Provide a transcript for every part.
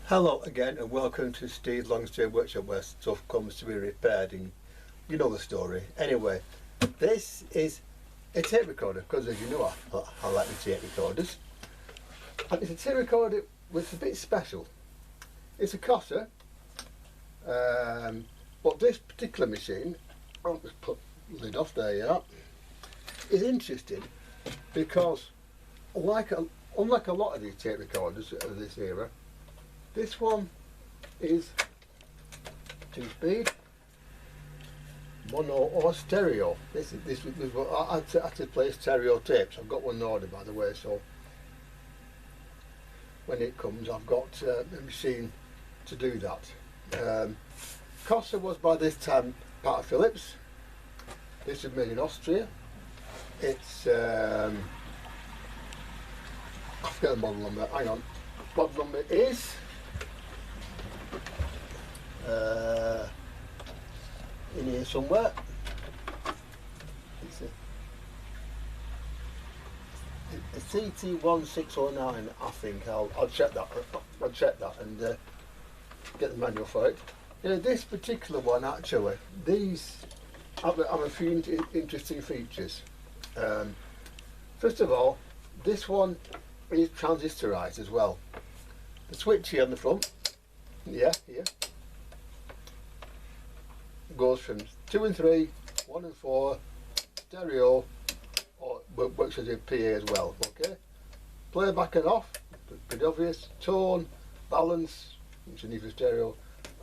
Hello again and welcome to Steve's Long Stay Workshop where stuff comes to be repaired and you know the story. Anyway, this is a tape recorder because as you know I like the tape recorders. And it's a tape recorder which is a bit special. It's a Cossor, but this particular machine, I'll just put the lid off, there you are, is interesting because unlike a lot of these tape recorders of this era, this one is 2-speed, mono or stereo. This is what I had to play stereo tapes. I've got one order by the way, so when it comes I've got a machine to do that. Cossor was by this time part of Philips. This is made in Austria. It's I forget the model number, hang on. Model number is in here somewhere. It's a CT1609, I think. I'll check that. I'll check that and get the manual for it. This particular one actually, these have a few interesting features. First of all, this one is transistorized as well. The switch here on the front, here, goes from 2 and 3, 1 and 4, stereo, or works as a PA as well. Okay, playback and off, pretty obvious. Tone, balance, which you need for stereo,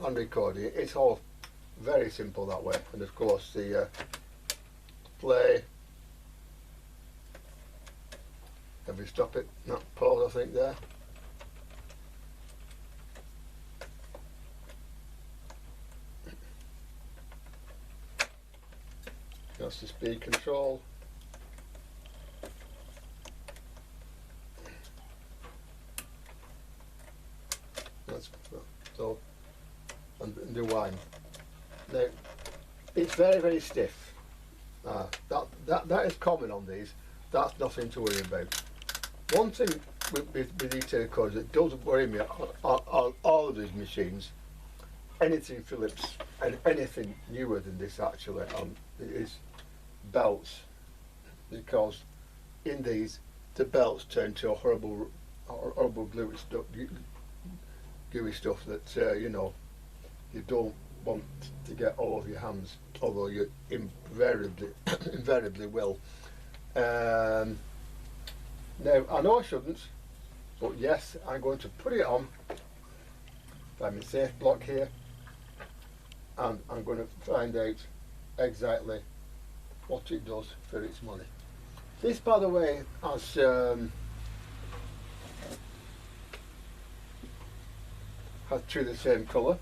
and recording. It's all very simple that way. And of course the play. Have we stop it? No, pause I think there. That's the speed control. That's so, and the wine. Now, it's very stiff. That is common on these. That's nothing to worry about. One thing with these tape recorders that doesn't worry me on all of these machines, anything Philips and anything newer than this actually, is belts, because in these the belts turn to a horrible gooey stuff that you know you don't want to get all over your hands, although you invariably will. Now I know I shouldn't, but yes, I'm going to put it on. I'm in safe block here, and I'm going to find out exactly what it does for its money. This, by the way, has true the same colour.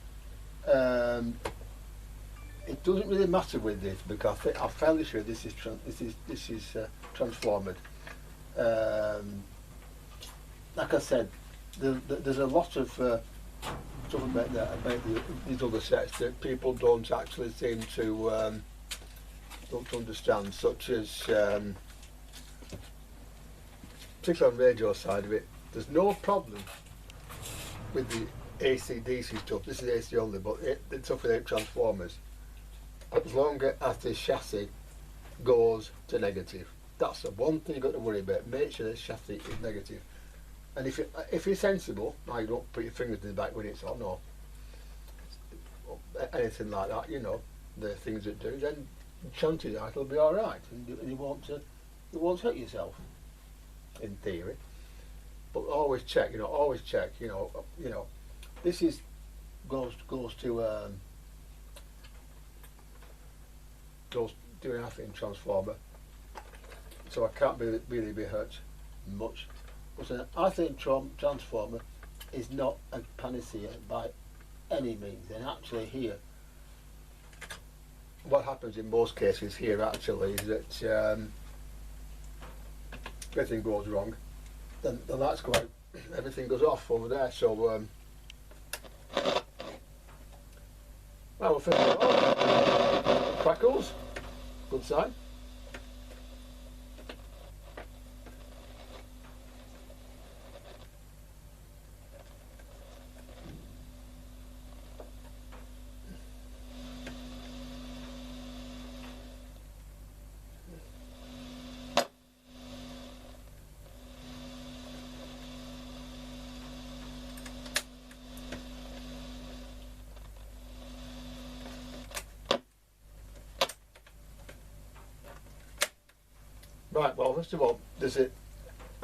It doesn't really matter with this because I'm fairly sure this is transformed. Like I said, there's a lot of stuff about these other sets that people don't actually seem to don't understand, such as particularly on the radio side of it. There's no problem with the AC/DC stuff. This is AC only, but it's stuff without transformers. As long as the chassis goes to negative, that's the one thing you've got to worry about. Make sure the chassis is negative. And if you're sensible, now you don't put your fingers in the back when it's on or anything like that, you know, the things that do, then chances are it'll be all right, and you won't hurt yourself, in theory. But always check, you know. This is goes to goes to an half-inch transformer, so I can't really be hurt much. But an half-inch transformer is not a panacea by any means, and actually here, what happens in most cases here actually is that if anything goes wrong, then the lights go out, everything goes off over there. So well, first of all, crackles, good sign. Right, well, first of all, there's a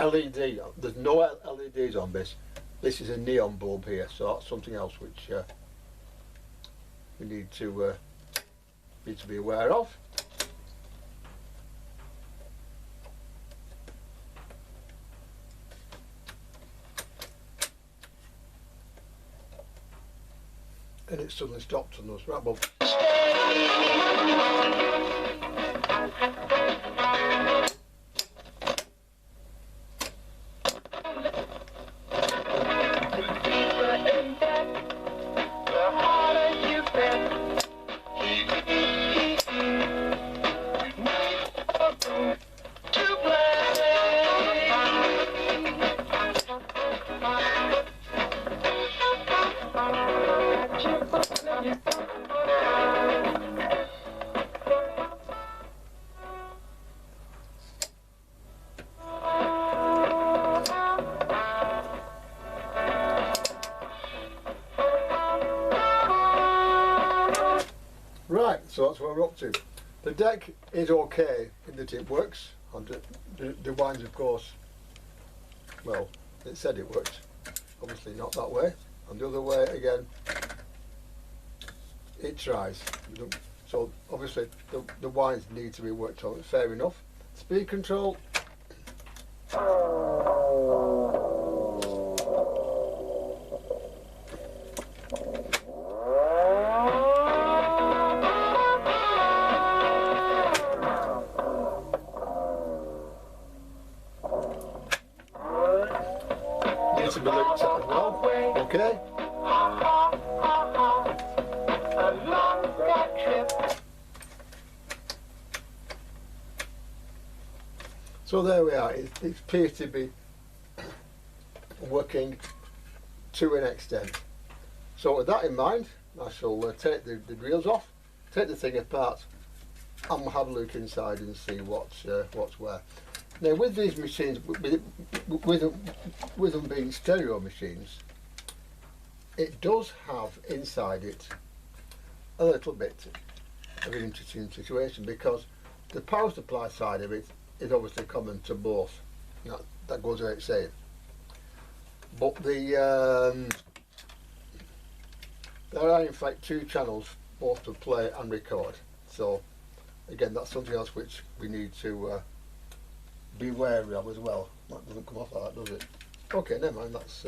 LED. There's no LEDs on this. This is a neon bulb here, so that's something else which we need to be aware of. And it suddenly stopped on those. Right, well. Right, so that's what we're up to. The deck is okay in that it works. And the winds, of course, well, it said it worked. Obviously not that way. And the other way, again, it tries. So obviously the winds need to be worked on. Fair enough. Speed control. Needs to be looked at as well. Okay. So there we are. It appears to be working to an extent. So with that in mind, I shall take the reels off, take the thing apart, and we'll have a look inside and see what's where. Now with these machines, with them being stereo machines, it does have inside it a little bit of an interesting situation, because the power supply side of it is obviously common to both. That goes without saying. But there are in fact two channels, both to play and record. So again, that's something else which we need to be wary of as well. That doesn't come off like that, does it? Okay, never mind. Let's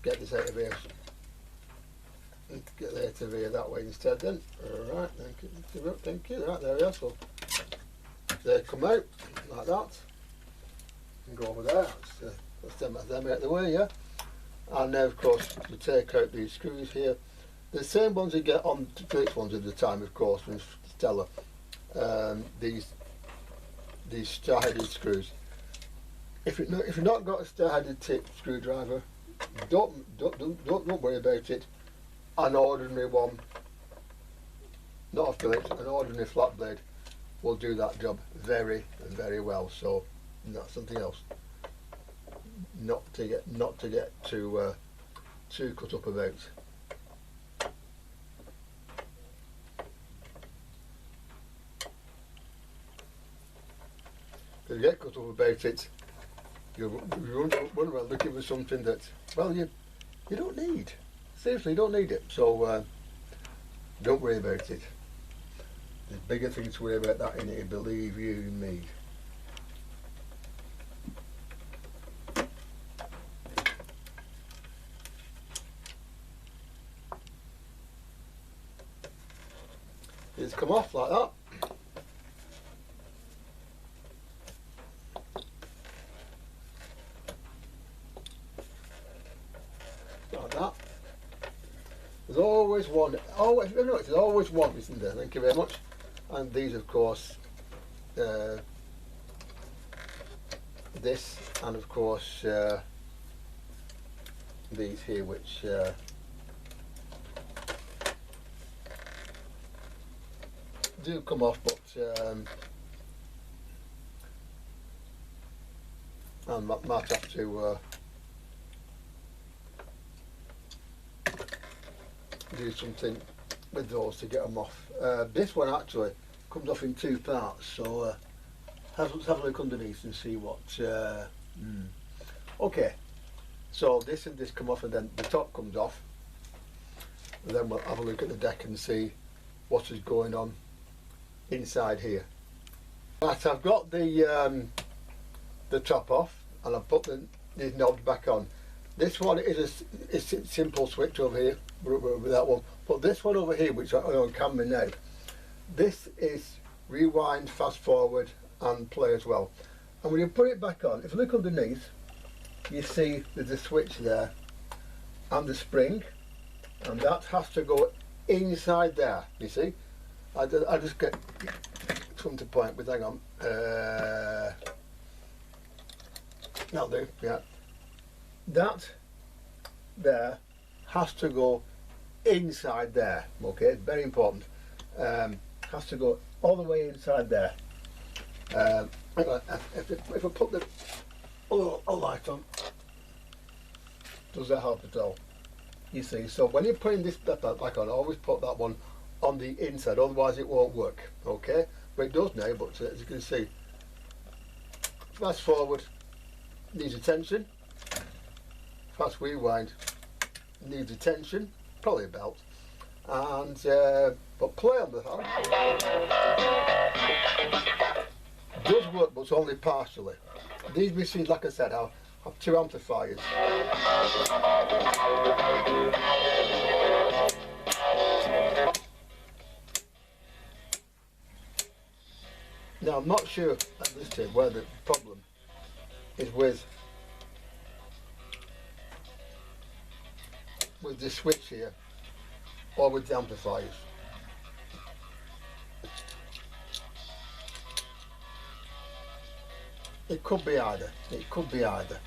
get this out of here. Let's get the out of here that way instead then. Alright, thank you. Right, there we are. So they come out like that and go over there. Let's them out of the way, yeah. And now, of course, we take out these screws here. The same ones you get on Philips ones at the time, of course, from Stella. These star-headed screws. If you've not got a star-headed tip screwdriver, don't worry about it. An ordinary one, not a Philips, an ordinary flat blade will do that job very, very well. So that's something else not to get too cut up about. If you get cut up about it, you run around looking for something that, well, you don't need. Seriously, you don't need it. So don't worry about it. There's bigger things to worry about that in it, believe you me. It's come off like that. Like that. There's always one. There's always one, isn't there? Thank you very much. And these, of course, this, and of course these here, which do come off, but I might have to do something with those to get them off. This one actually comes off in two parts, so let's have a look underneath and see what. Okay, so this and this come off, and then the top comes off, and then we'll have a look at the deck and see what is going on inside here. Right, I've got the top off, and I've put these knobs back on. This one is a simple switch over here with that one, but this one over here, which I'm on camera now, this is rewind, fast forward and play as well. And when you put it back on, if you look underneath, you see there's a switch there and the spring, and that has to go inside there, you see. I just get come to point with, hang on, that'll do, yeah. That there has to go inside there, okay, it's very important. Has to go all the way inside there. If I put the light on, does that help at all? You see, so when you're putting this back on, always put that one on the inside, otherwise it won't work, okay? But it does now, but as you can see, fast forward needs attention, fast rewind needs attention, probably a belt, and but play on the does work, but it's only partially. These machines, like I said, have two amplifiers. Now I'm not sure at this stage where the problem is with the switch here or with the amplifiers. It could be either. It could be either.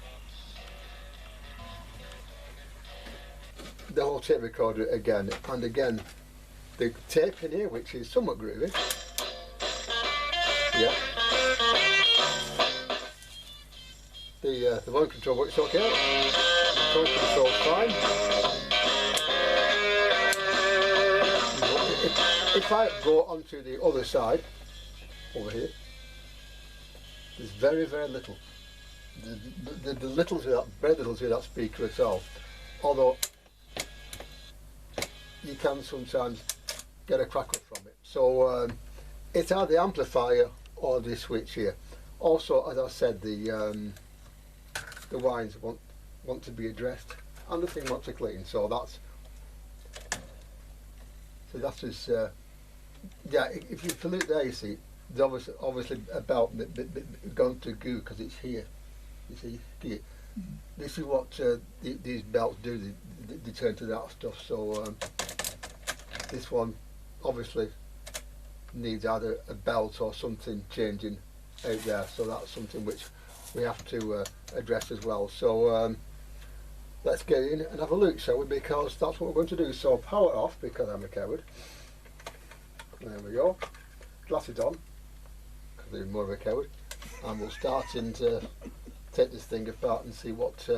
The whole tape recorder again, and again the tape in here, which is somewhat groovy. Yeah. The volume control works okay. Tone control fine. If I go onto the other side, over here, there's very, very little. The little to that, very little to that speaker at all. Although you can sometimes get a crackle from it. So it's either the amplifier or the switch here. Also, as I said, the wines want to be addressed, and the thing wants to clean. So that is yeah. If you look there, you see. There's obviously a belt gone to goo because it's here. You see, here. This is what these belts do. They turn to that stuff. So this one obviously needs either a belt or something changing out there. So that's something which we have to address as well. So let's get in and have a look, shall we? Because that's what we're going to do. So power off because I'm a coward. There we go. Glasses on. Even more of a coward, and we'll start and take this thing apart and see what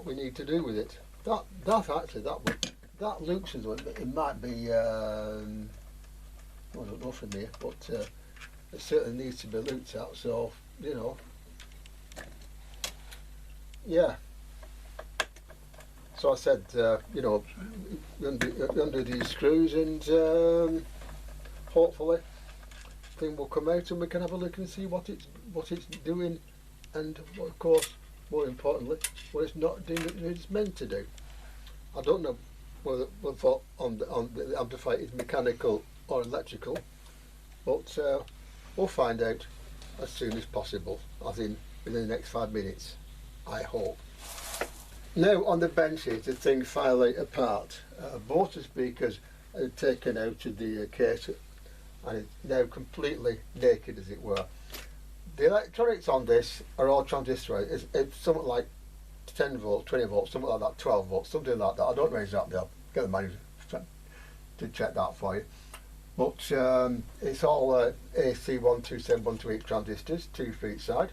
we need to do with it. That looks as though it might be I don't know from here, but it certainly needs to be looked at. So you know, yeah. So I said, you know, undo these screws and. Hopefully thing will come out and we can have a look and see what it's doing, and of course more importantly what it's not doing that it's meant to do. I don't know whether on the amplifier is mechanical or electrical, but we'll find out as soon as possible, as in within the next 5 minutes, I hope. Now on the bench here, the thing finally apart. Both the speakers are taken out of the case and it's now completely naked, as it were. The electronics on this are all transistorized. It's something like 10 volts, 20 volts, something like that, 12 volts, something like that. I don't know exactly. I'll get the manager to check that for you. But it's all AC 127, 128 transistors, 2 for each side.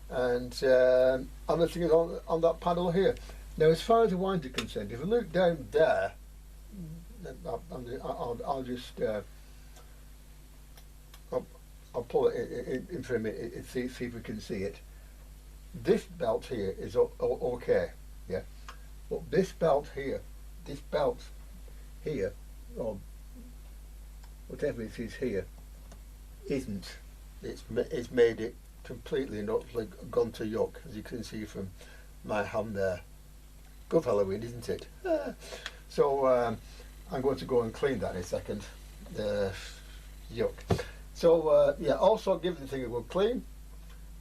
And everything is on that panel here. Now, as far as the wines are concerned, if you look down there, I'll just I'll pull it in for a minute and see if we can see it. This belt here is okay, yeah, but this belt here, or whatever it is here, isn't. It's made it completely and utterly gone to yuck, as you can see from my hand there. Good Halloween, isn't it? So I'm going to go and clean that in a second. Yuck. So yeah, also give the thing a good clean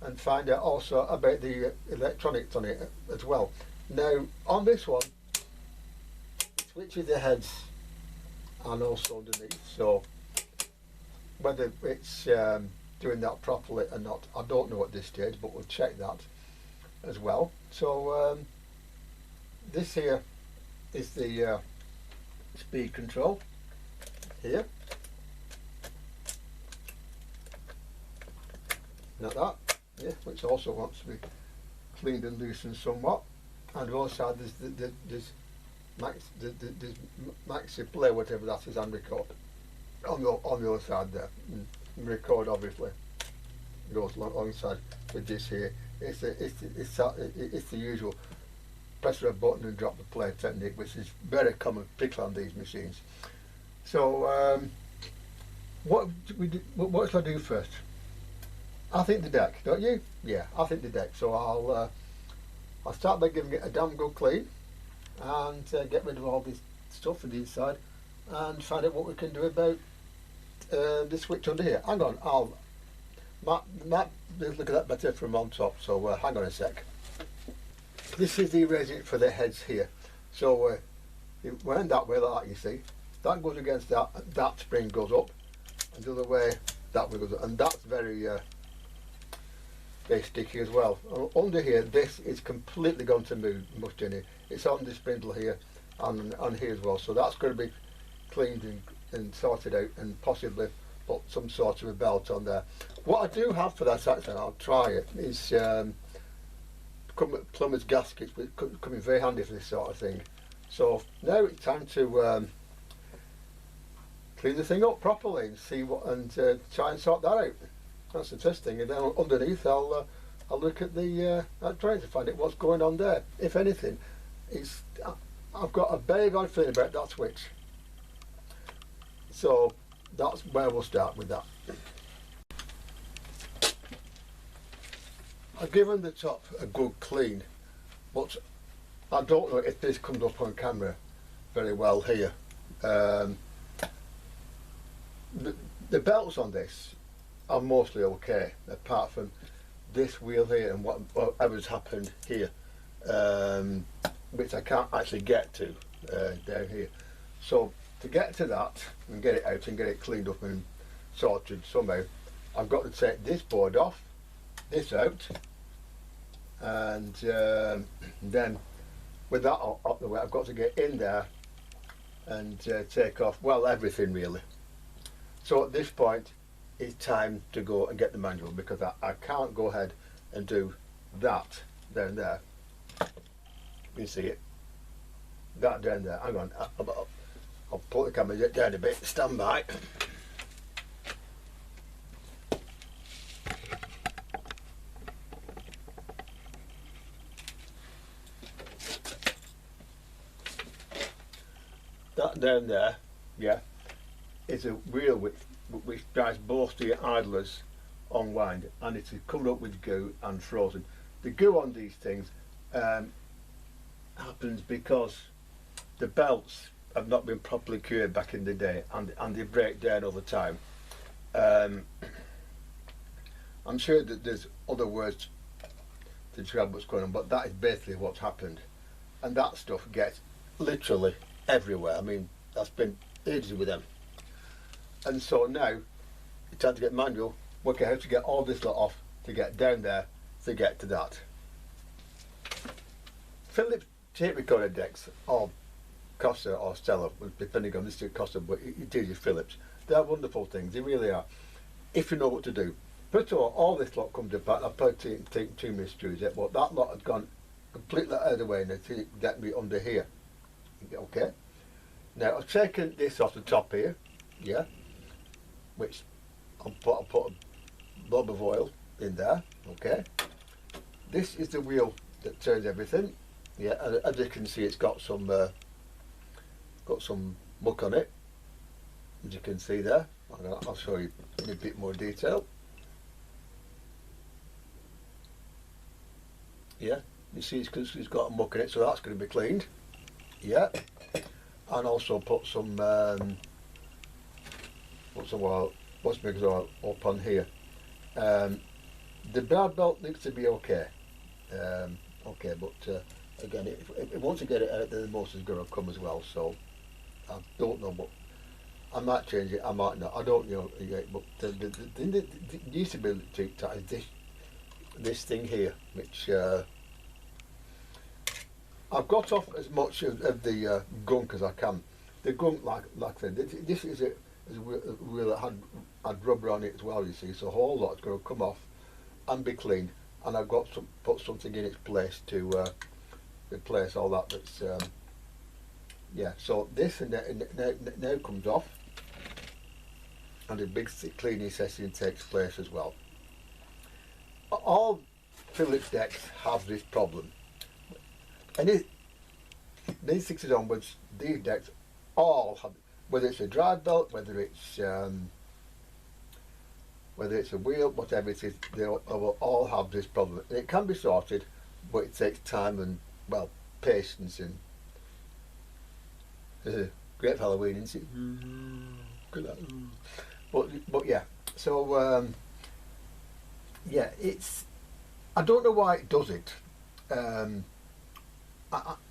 and find out also about the electronics on it as well. Now on this one, it switches the heads and also underneath, so whether it's doing that properly or not, I don't know at this stage, but we'll check that as well. So this here is the speed control here, like that, yeah, which also wants to be cleaned and loosened somewhat. And also there's maxi play, whatever that is, and record on the other side there. And record obviously goes alongside with this here. It's the usual press a button and drop the play technique, which is very common, particularly on these machines. So what shall I do first? I think the deck, don't you? Yeah, I think the deck. So I'll start by giving it a damn good clean and get rid of all this stuff on the inside and find out what we can do about the switch under here. Hang on, Matt, look at that better from on top, so hang on a sec. This is the eraser for the heads here. So it went that way, like that, you see. That goes against that spring goes up, and the other way, that way goes up. And that's very sticky as well. Under here, this is completely going to move, must in it. It's on the spindle here and on here as well. So that's going to be cleaned and sorted out, and possibly put some sort of a belt on there. What I do have for that, actually, I'll try it, is plumber's gaskets, which come in very handy for this sort of thing. So now it's time to clean the thing up properly and see what, and try and sort that out. That's the first thing, and then underneath I'll look at the trying to find out what's going on there. If anything, I've got a very good feeling about that switch. So that's where we'll start with that. I've given the top a good clean, but I don't know if this comes up on camera very well here. The belts on this are mostly okay, apart from this wheel here and whatever's happened here, which I can't actually get to down here. So to get to that and get it out and get it cleaned up and sorted somehow, I've got to take this board off, this out, and then with that up the way, I've got to get in there and take off, well, everything really. So at this point it's time to go and get the manual, because I can't go ahead and do that down there. You can see it, that down there. Hang on, I'll put the camera down a bit, stand by. That down there, yeah, is a wheel which drives both the idlers unwind, and it's covered up with goo and frozen. The goo on these things happens because the belts have not been properly cured back in the day, and they break down over time. I'm sure that there's other words to describe what's going on, but that is basically what's happened, and that stuff gets literally everywhere. I mean, that's been ages with them. And so now it's time to get manual, work out how to get all this lot off to get down there to get to that. Philips tape recorder decks, or Cossor or Stella, depending on this is Cossor, but it is Philips. They're wonderful things, they really are, if you know what to do. First of all this lot comes apart. I've probably taken too many screws yet, but that lot had gone completely out of the way and to get me under here. Okay. Now I've taken this off the top here, yeah, which I'll put blob of oil in there. Okay, this is the wheel that turns everything. Yeah, and as you can see, it's got some muck on it, as you can see there. I'll show you in a bit more detail. Yeah, you see it's got a muck in it, so that's going to be cleaned. Yeah, and also put some oil, Westminster's oil up on here. The brad belt needs to be okay. Okay, but again, if once you get it out, then the motor's going to come as well. So I don't know, but I might change it. I might not. I don't know yet. But the thing that needs to be tweaked at is this thing here, which I've got off as much of the gunk as I can. The gunk, like I said, this is a wheel that had rubber on it as well. You see, so a whole lot's going to come off and be cleaned. And I've got to put something in its place to replace all that. That's yeah. So this now comes off, and a big cleaning session takes place as well. All Phillips decks have this problem. And these 60s onwards, these decks all have, whether it's a drive belt, whether it's a wheel, whatever it is, they will all have this problem. And it can be sorted, but it takes time and, well, patience and great for Halloween, isn't it? Good luck. But yeah, so yeah, it's, I don't know why it does it. I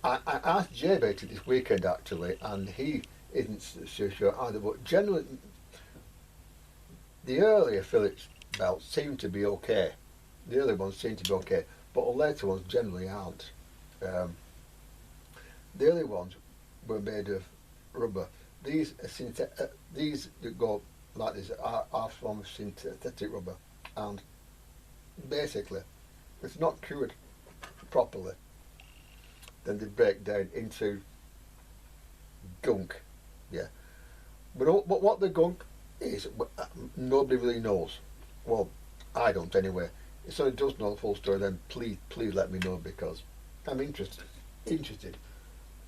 asked Jay about it this weekend actually, and he isn't so sure either, but generally the earlier Phillips belts seem to be okay. The earlier ones seem to be okay, but the later ones generally aren't. The early ones were made of rubber. These are these that go like this are from synthetic rubber, and basically it's not cured properly, then they break down into gunk. Yeah, but what the gunk is, nobody really knows. Well, I don't anyway. If somebody does know the full story, then please let me know, because I'm interested.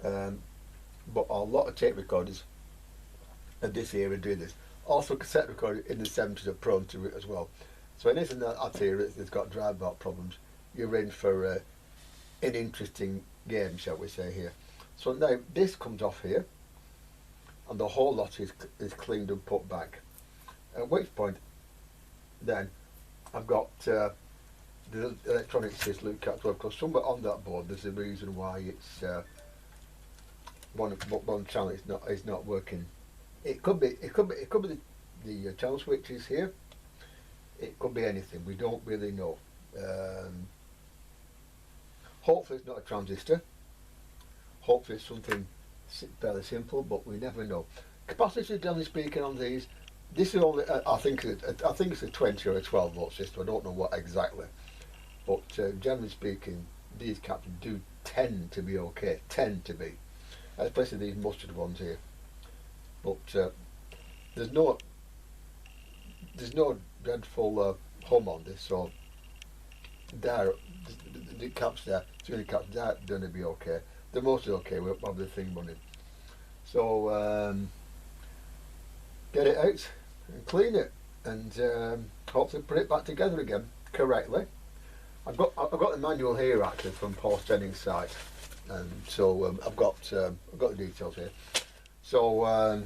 But a lot of tape recorders of this era do this. Also, cassette recorders in the 70s are prone to it as well. So anything that's here that's got drive belt problems, you're in for an interesting game, shall we say, here. So now this comes off here, and the whole lot is cleaned and put back. At which point, then I've got the electronic system look at, because somewhere on that board there's a reason why it's one channel is not working. It could be the channel switches here. It could be anything. We don't really know. Hopefully it's not a transistor. Hopefully it's something fairly simple, but we never know. Capacitors, generally speaking, on these, this is only I think it's a 20 or a 12 volt system. I don't know what exactly, but generally speaking, these caps do tend to be okay. Tend to be, especially these mustard ones here. But there's no dreadful hum on this, so there the caps there, the caps there, going to be okay. They're mostly okay with the thing running. So get it out and clean it, and hopefully put it back together again correctly. I've got the manual here actually from Paul Stenning's site, and so I've got the details here. So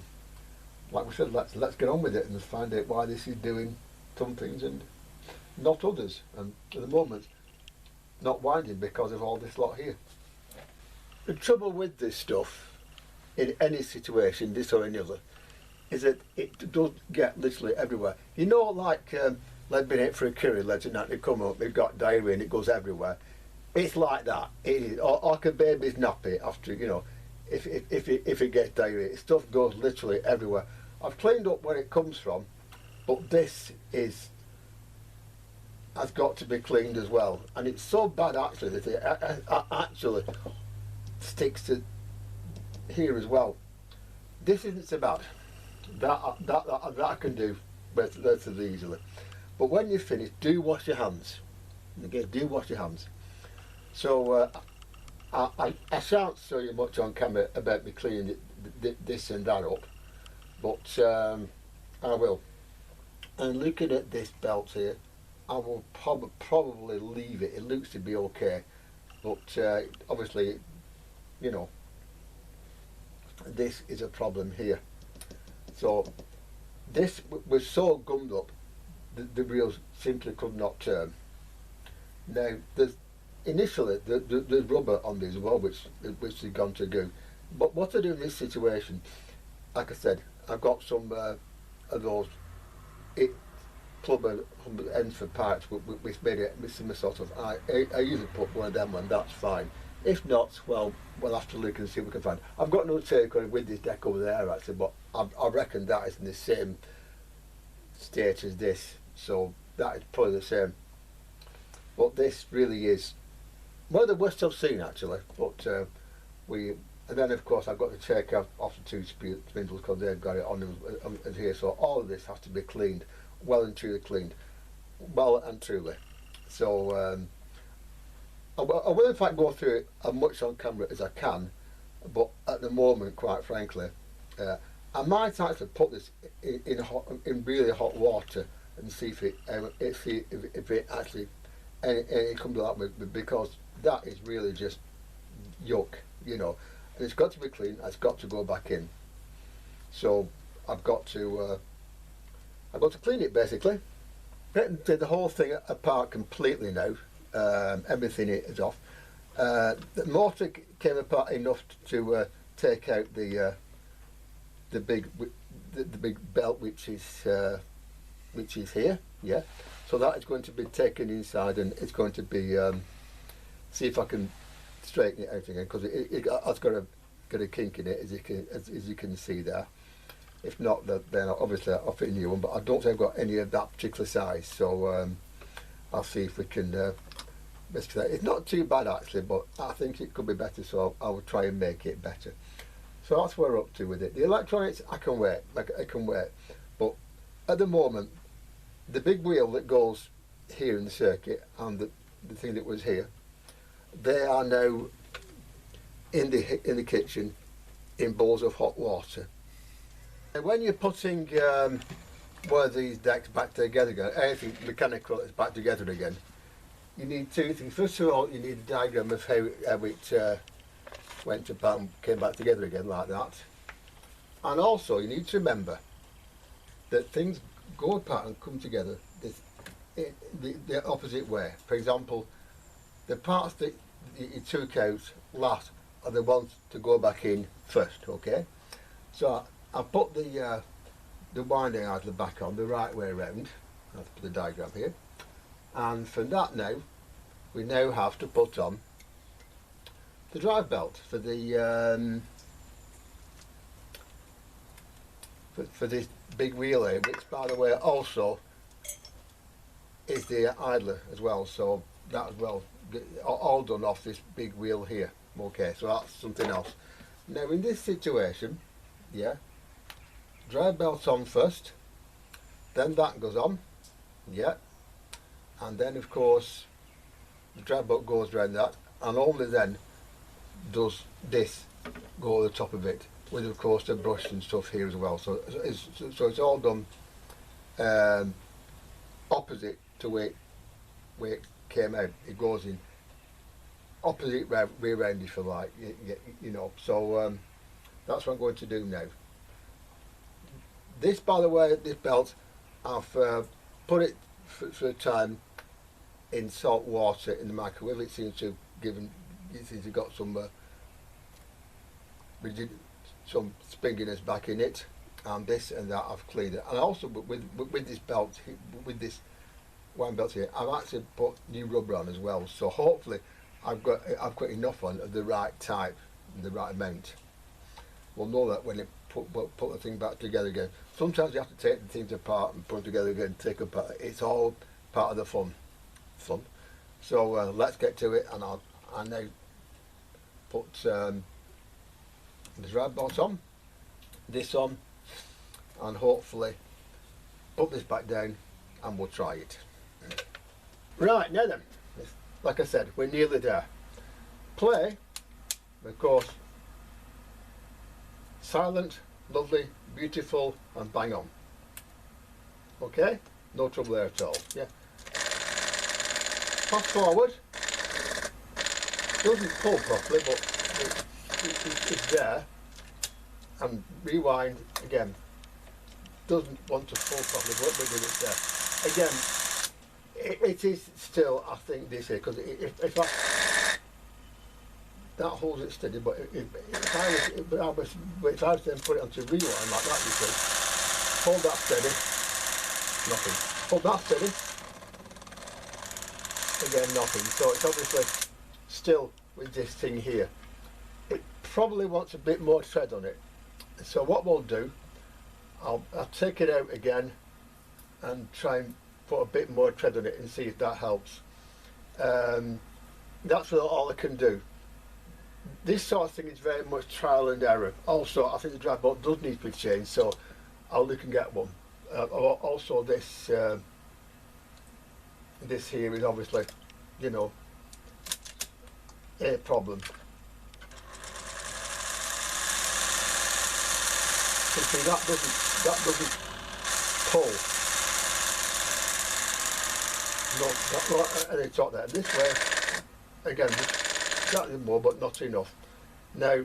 like we said, let's get on with it and find out why this is doing some things and not others, and at the moment not winding because of all this lot here. The trouble with this stuff in any situation, this or any other, is that it does get literally everywhere. You know, like lead been out for a curry, lead and that, they come up, they've got diarrhea and it goes everywhere. It's like that. It is, or like a baby's nappy after, you know, if it gets diarrhea, stuff goes literally everywhere. I've cleaned up where it comes from, but this has got to be cleaned as well, and it's so bad actually that it actually sticks to here as well. This isn't so bad. That I can do relatively easily, But when you finish, do wash your hands. Okay, do wash your hands. So I shan't show you much on camera about me cleaning this and that up, but I will. And looking at this belt here, I will probably leave it. It looks to be okay, but obviously, you know, this is a problem here. So this was so gummed up, the wheels simply could not turn. Now there's initially there's rubber on these as well, which has gone to go. But what I do in this situation, like I said, I've got some of those clubber ends for parts which made it with some sort of. I usually put one of them on. That's fine. If not, well, we'll have to look and see what we can find. I've got no take on with this deck over there actually, but I reckon that is in the same state as this, so that is probably the same. But this really is one of the worst I've seen actually. But and then of course I've got to take off the two spindles because they've got it on here. So all of this has to be cleaned, well and truly cleaned, well and truly. So I will in fact go through it as much on camera as I can, but at the moment, quite frankly, I might actually put this in really hot water and see if it actually any comes out with, because that is really just yuck, you know. And it's got to be clean. It's got to go back in. So I've got to clean it basically. Take the whole thing apart completely now. Everything is off. The motor came apart enough to take out the big belt which is here. Yeah. So that is going to be taken inside, and it's going to be see if I can straighten it out again, because it's got a kink in it, as you can see there. If not, then obviously I'll fit a new one. But I don't think I've got any of that particular size, so I'll see if we can. It's not too bad actually, but I think it could be better, so I will try and make it better. So that's where we're up to with it. The electronics, I can wait, but at the moment, the big wheel that goes here in the circuit and the thing that was here, they are now in the kitchen in bowls of hot water. And when you're putting one of these decks back together again, anything mechanical is back together again, you need two things. First of all, you need a diagram of how it went apart and came back together again like that. And also you need to remember that things go apart and come together the opposite way. For example, the parts that you took out last are the ones to go back in first, okay? So I put the winding idler back on the right way around. I'll put the diagram here. And from that now, we now have to put on the drive belt for the for this big wheel here, which by the way also is the idler as well. So that as well, all done off this big wheel here. Okay, so that's something else. Now in this situation, yeah, drive belt on first, then that goes on, yeah. And then of course the drive belt goes around that, and only then does this go at the top of it, with of course the brush and stuff here as well. So it's all done opposite to where it came out. It goes in opposite rear end, if you like, you know. So that's what I'm going to do now. This, by the way, this belt, I've put it for a time in salt water in the microwave. It seems to have got some springiness back in it, and this and that I've cleaned it. And also with this belt, with this wine belt here, I've actually put new rubber on as well. So hopefully I've got enough on of the right type, the right amount. We'll know that when it put the thing back together again. Sometimes you have to take the things apart and put them together again, take them apart. It's all part of the fun. So let's get to it, and I now put the drive belt on, this on, and hopefully put this back down and we'll try it. Right, now then, like I said, we're nearly there. Play, of course, silent, lovely, beautiful, and bang on. Okay, no trouble there at all. Yeah. Fast forward, doesn't pull properly, but it's there. And rewind again. Doesn't want to pull properly, but it's there. Again, it is still, I think, this here, because if that holds it steady, but if I was then put it onto rewind like that, you see, hold that steady, nothing. Hold that steady, again, nothing. So it's obviously still with this thing here. It probably wants a bit more tread on it. So what we'll do, I'll take it out again and try and put a bit more tread on it and see if that helps. That's all I can do. This sort of thing is very much trial and error. Also, I think the drive bolt does need to be changed, so I'll look and get one. Also, this here is obviously, you know, a problem. You see, that doesn't pull. No, not at the top there. This way, again, slightly more, but not enough. Now,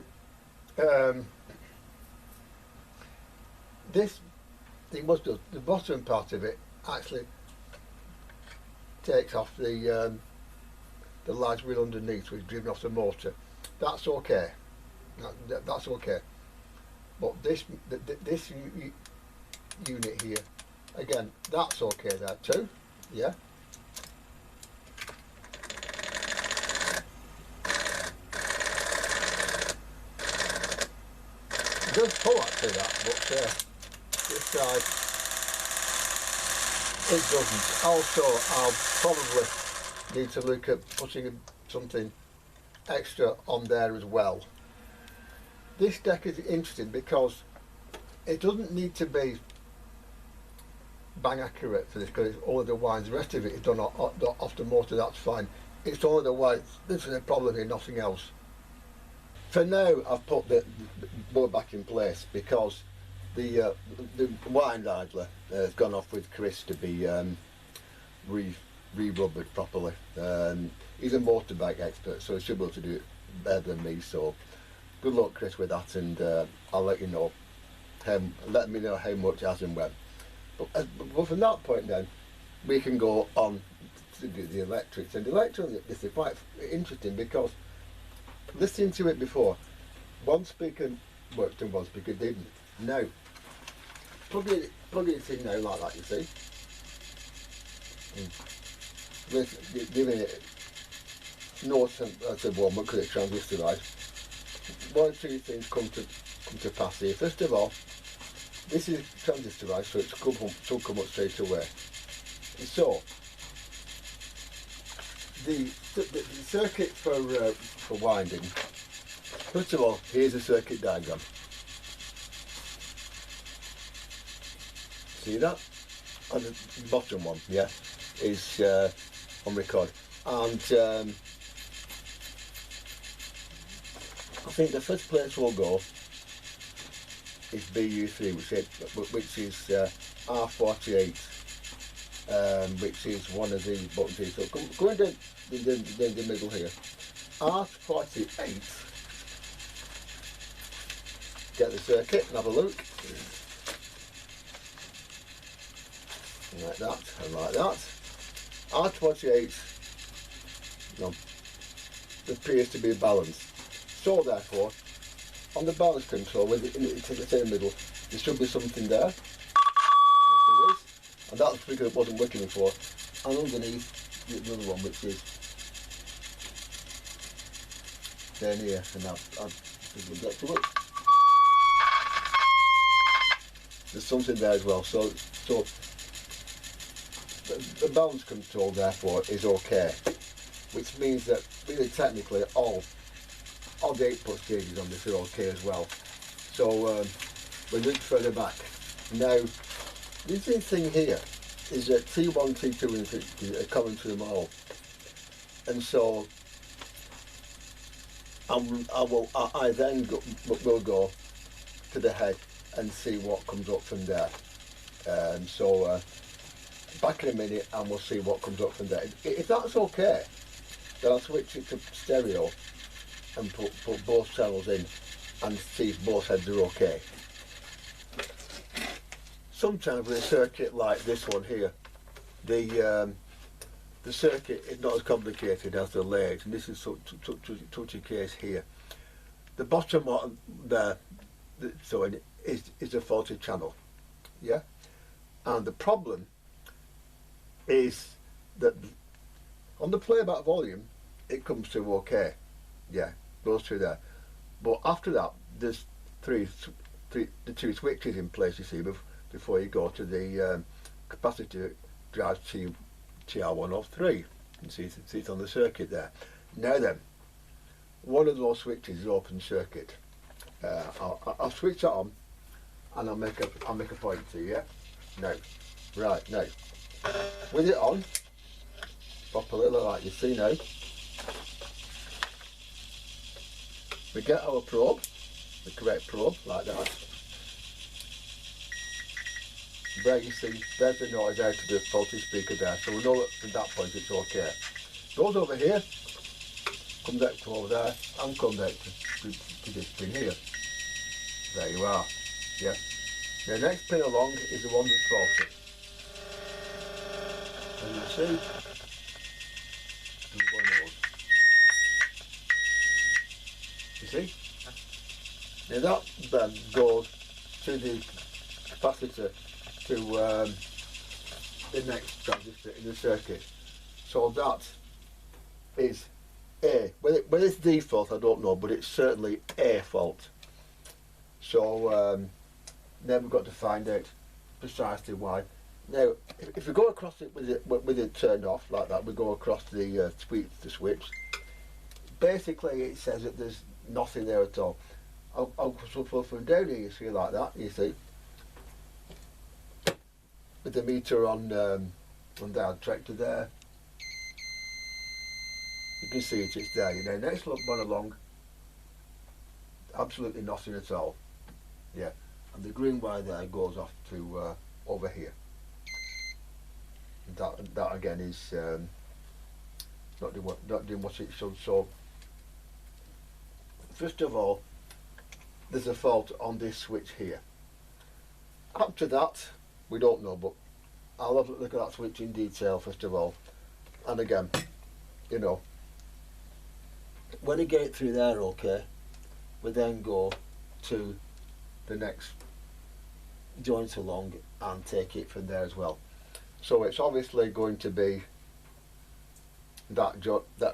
this thing was the bottom part of it actually takes off the large wheel underneath, which is driven off the motor. That's okay. That's okay. But this unit here, again, that's okay there too. Yeah. It does pull actually that, but this side it doesn't. Also, I'll probably need to look at putting something extra on there as well. This deck is interesting because it doesn't need to be bang accurate for this, because it's only the winds. The rest of it is done off the motor, that's fine. It's only the winds. This is a problem here, nothing else. For now, I've put the board back in place because the wind idler has gone off with Chris to be re-rubbered properly. He's a motorbike expert, so he should be able to do it better than me. So good luck, Chris, with that, and I'll let you know. Let me know how much as and when. But from that point then, we can go on to do the electrics. And the electrics, this is quite interesting because listening to it before, one speaker worked and one speaker didn't. Now, plug it in now like that, you see. Giving it no sense of warm up because it's transistorized. One or two things come to pass here. First of all, this is transistorized, so it's should come up straight away. So the circuit for winding. First of all, here's a circuit diagram. See that? And the bottom one, yeah, is on record. And I think the first place we'll go is BU3, which is R48, which is one of these buttons here. So go into the middle here. R48. Get the circuit and have a look. Like that and like that. R48 appears to be balanced. So therefore, on the balance control, with it in the middle, there should be something there. There is, and that's the figure that wasn't working before. And underneath, the other one, which is down here, and I'll get to it. There's something there as well. So the balance control therefore is okay, which means that really technically all the 8-put stages on this are okay as well. So we look further back. Now this thing here is that T1, T2 and T3 are common to them all. And so I then will go to the head and see what comes up from there. Back in a minute and we'll see what comes up from there. If that's okay, then I'll switch it to stereo and put both channels in and see if both heads are okay. Sometimes with a circuit like this one here, the circuit is not as complicated as the lathe, and this is such a case here. The bottom one there, is a faulty channel, yeah, and the problem is that on the playback volume it comes through okay, yeah, goes through there, but after that there's the two switches in place, you see, before you go to the capacitor drives TR103. You see it on the circuit there. Now then, one of those switches is open circuit. I'll switch that on and I'll make a point to you, yeah? Now, right, now, with it on, properly like you see now, we get our probe, the correct probe, like that. There you see, there's the noise out of the faulty speaker there, so we know that from that point it's okay. Goes over here, comes out to over there, and comes out to this pin here. There you are, yeah. The next pin along is the one that's faulty. And you see, there's one of those. You see? Now that then goes to the capacitor to the next transistor in the circuit. So that is A. Whether it's default I don't know, but it's certainly A fault. So then we've got to find out precisely why. Now if we go across it with it turned off like that, we go across the switch, basically it says that there's nothing there at all. I'll go from down here, you see, like that, you see, with the meter on down track to there. You can see it's there. You know, next one along, absolutely nothing at all. Yeah, and the green wire there goes off to over here. That again is not doing what it should. So first of all, there's a fault on this switch here. Up to that, we don't know, but I'll have a look at that switch in detail first of all. And again, you know, when I get it through there okay, we then go to the next joint along and take it from there as well. So it's obviously going to be that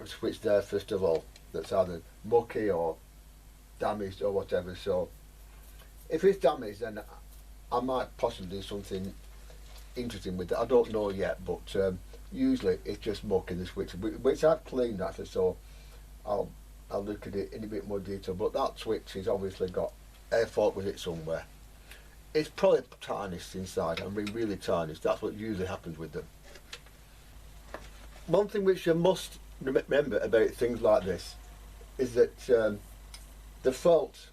switch there first of all, that's either mucky or damaged or whatever. So if it's damaged, then I might possibly do something interesting with it. I don't know yet, but usually it's just muck in the switch, which I've cleaned actually, so I'll look at it in a bit more detail. But that switch has obviously got a fault with it somewhere. It's probably tarnished inside. I mean, really tarnished. That's what usually happens with them. One thing which you must remember about things like this is that the fault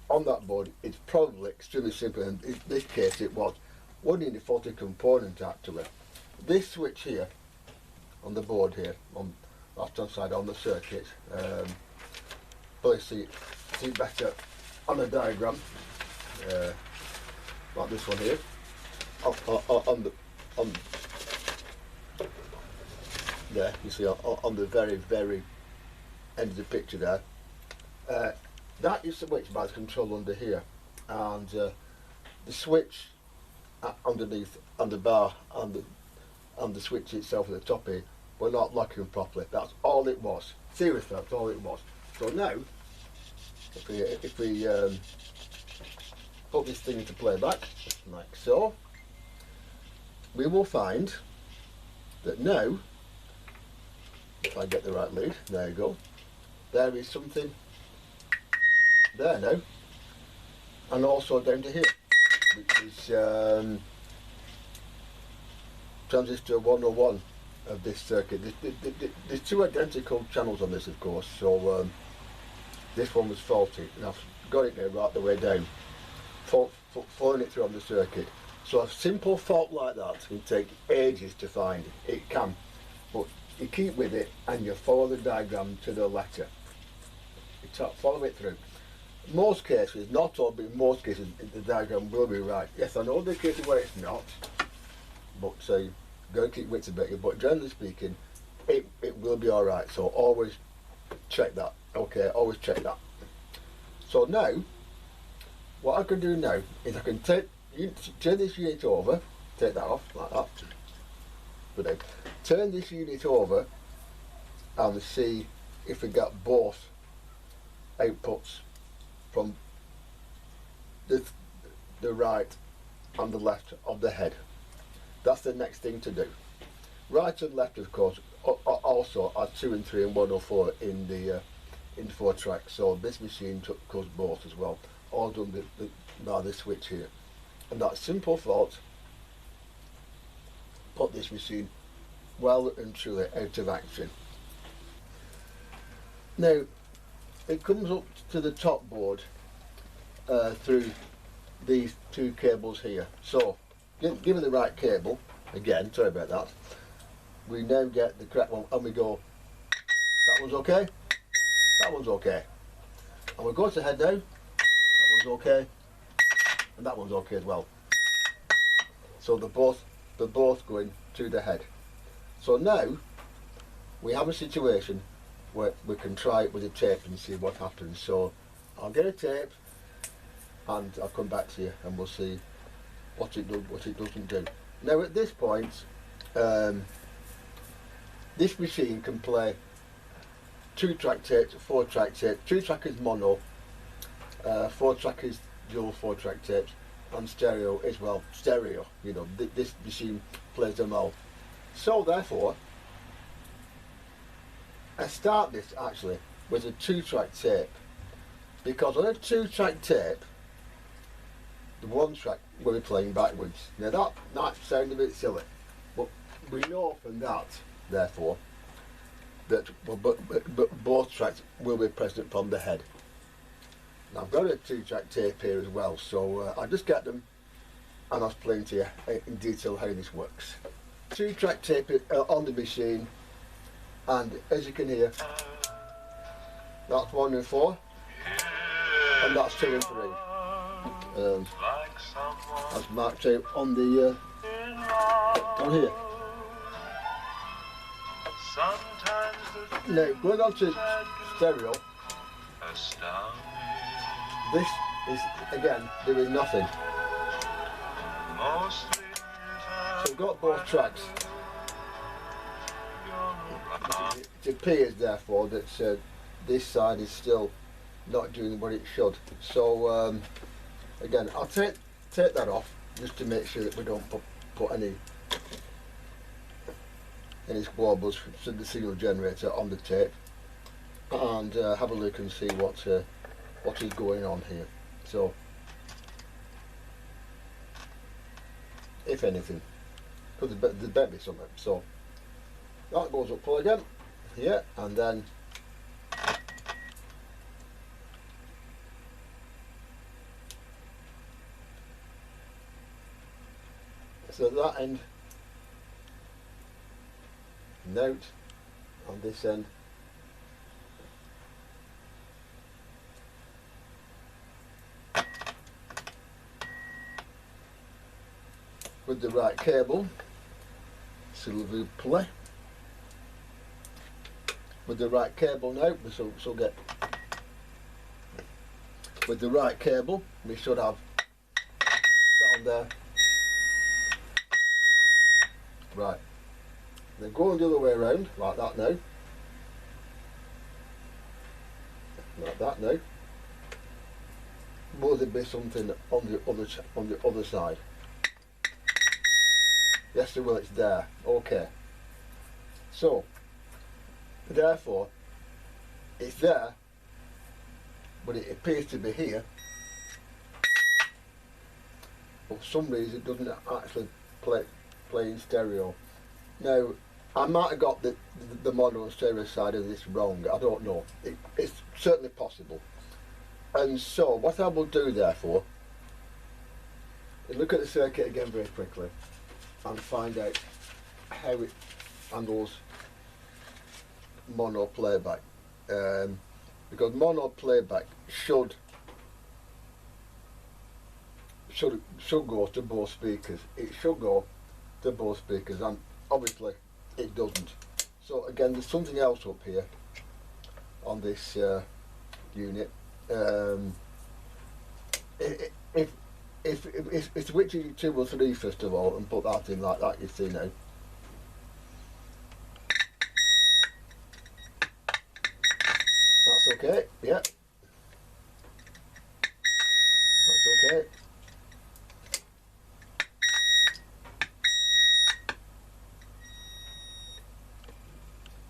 on that board is probably extremely simple, and in this case it was one in the faulty component actually. This switch here on the board here, on the left hand side on the circuit, probably see better on a diagram, like this one here, on there, you see on the very end of the picture there. That is the switch by the control under here, and the switch underneath on the bar and the switch itself at the top here were not locking properly. That's all it was. Seriously, that's all it was. So now, if we put this thing into playback like so, we will find that now, if I get the right lead, there you go, there is something there now, and also down to here, which is transistor 101 of this circuit. There's two identical channels on this, of course, so this one was faulty, and I've got it there right the way down, following it through on the circuit. So a simple fault like that can take ages to find. It can, but you keep with it and you follow the diagram to the letter. You follow it through. Most cases, not all, but in most cases, the diagram will be right. Yes, I know there are cases where it's not, but you've got to keep wits about you. But generally speaking, it will be all right. So always check that. Okay, always check that. So now, what I can do now is I can turn this unit over, take that off like that. Good day. Turn this unit over and see if we got both outputs from the right and the left of the head. That's the next thing to do. Right and left, of course, also are 2 and 3 and 104 in the 4-track. So this machine goes both as well, all done by the switch here. And that simple fault put this machine well and truly out of action. Now, it comes up to the top board through these two cables here. So, given the right cable, again, sorry about that, we now get the correct one and we go, that one's okay, that one's okay. And we go to head now, that one's okay, and that one's okay as well. So they're both going to the head. So now we have a situation where we can try it with a tape and see what happens. So I'll get a tape and I'll come back to you and we'll see what it doesn't do. Now at this point, this machine can play 2-track tapes, 4-track tapes, 2-track is mono, 4-track is dual 4-track tapes, and stereo as well. Stereo, you know, this machine plays them all. So therefore, I start this actually with a 2-track tape, because on a 2-track tape, the 1-track will be playing backwards. Now that might sound a bit silly, but we know from that, therefore, that but both tracks will be present upon the head. Now I've got a 2-track tape here as well, so I'll just get them and I'll explain to you in detail how this works. 2-track tape on the machine, and as you can hear, that's 1 and 4, and that's 2 and 3. That's marked out on the on here. Now going on to stereo, this is again doing nothing. So we've got both tracks. It appears therefore that this side is still not doing what it should. So again, I'll take that off just to make sure that we don't put any squabbles from the signal generator on the tape, and have a look and see what is going on here. So if anything, because there's better be something. So that goes up full again here, and then so that end, note on this end, with the right cable, s'il vous plaît. With the right cable now, so get with the right cable, we should have that on there. Right, then going the other way around, like that now. Like that now. Will there be something on the other side? Yes, there will. It's there. Okay. So, therefore, it's there, but it appears to be here. But for some reason, it doesn't actually play in stereo. Now, I might have got the mono and stereo side of this wrong, I don't know. It's certainly possible. And so, what I will do therefore, is look at the circuit again very quickly and find out how it handles mono playback. Because mono playback should go to both speakers. It should go to both speakers, and obviously it doesn't. So again, there's something else up here on this unit. If switch it 2 or 3 first of all and put that in like that, you see now. That's okay, yeah. That's okay.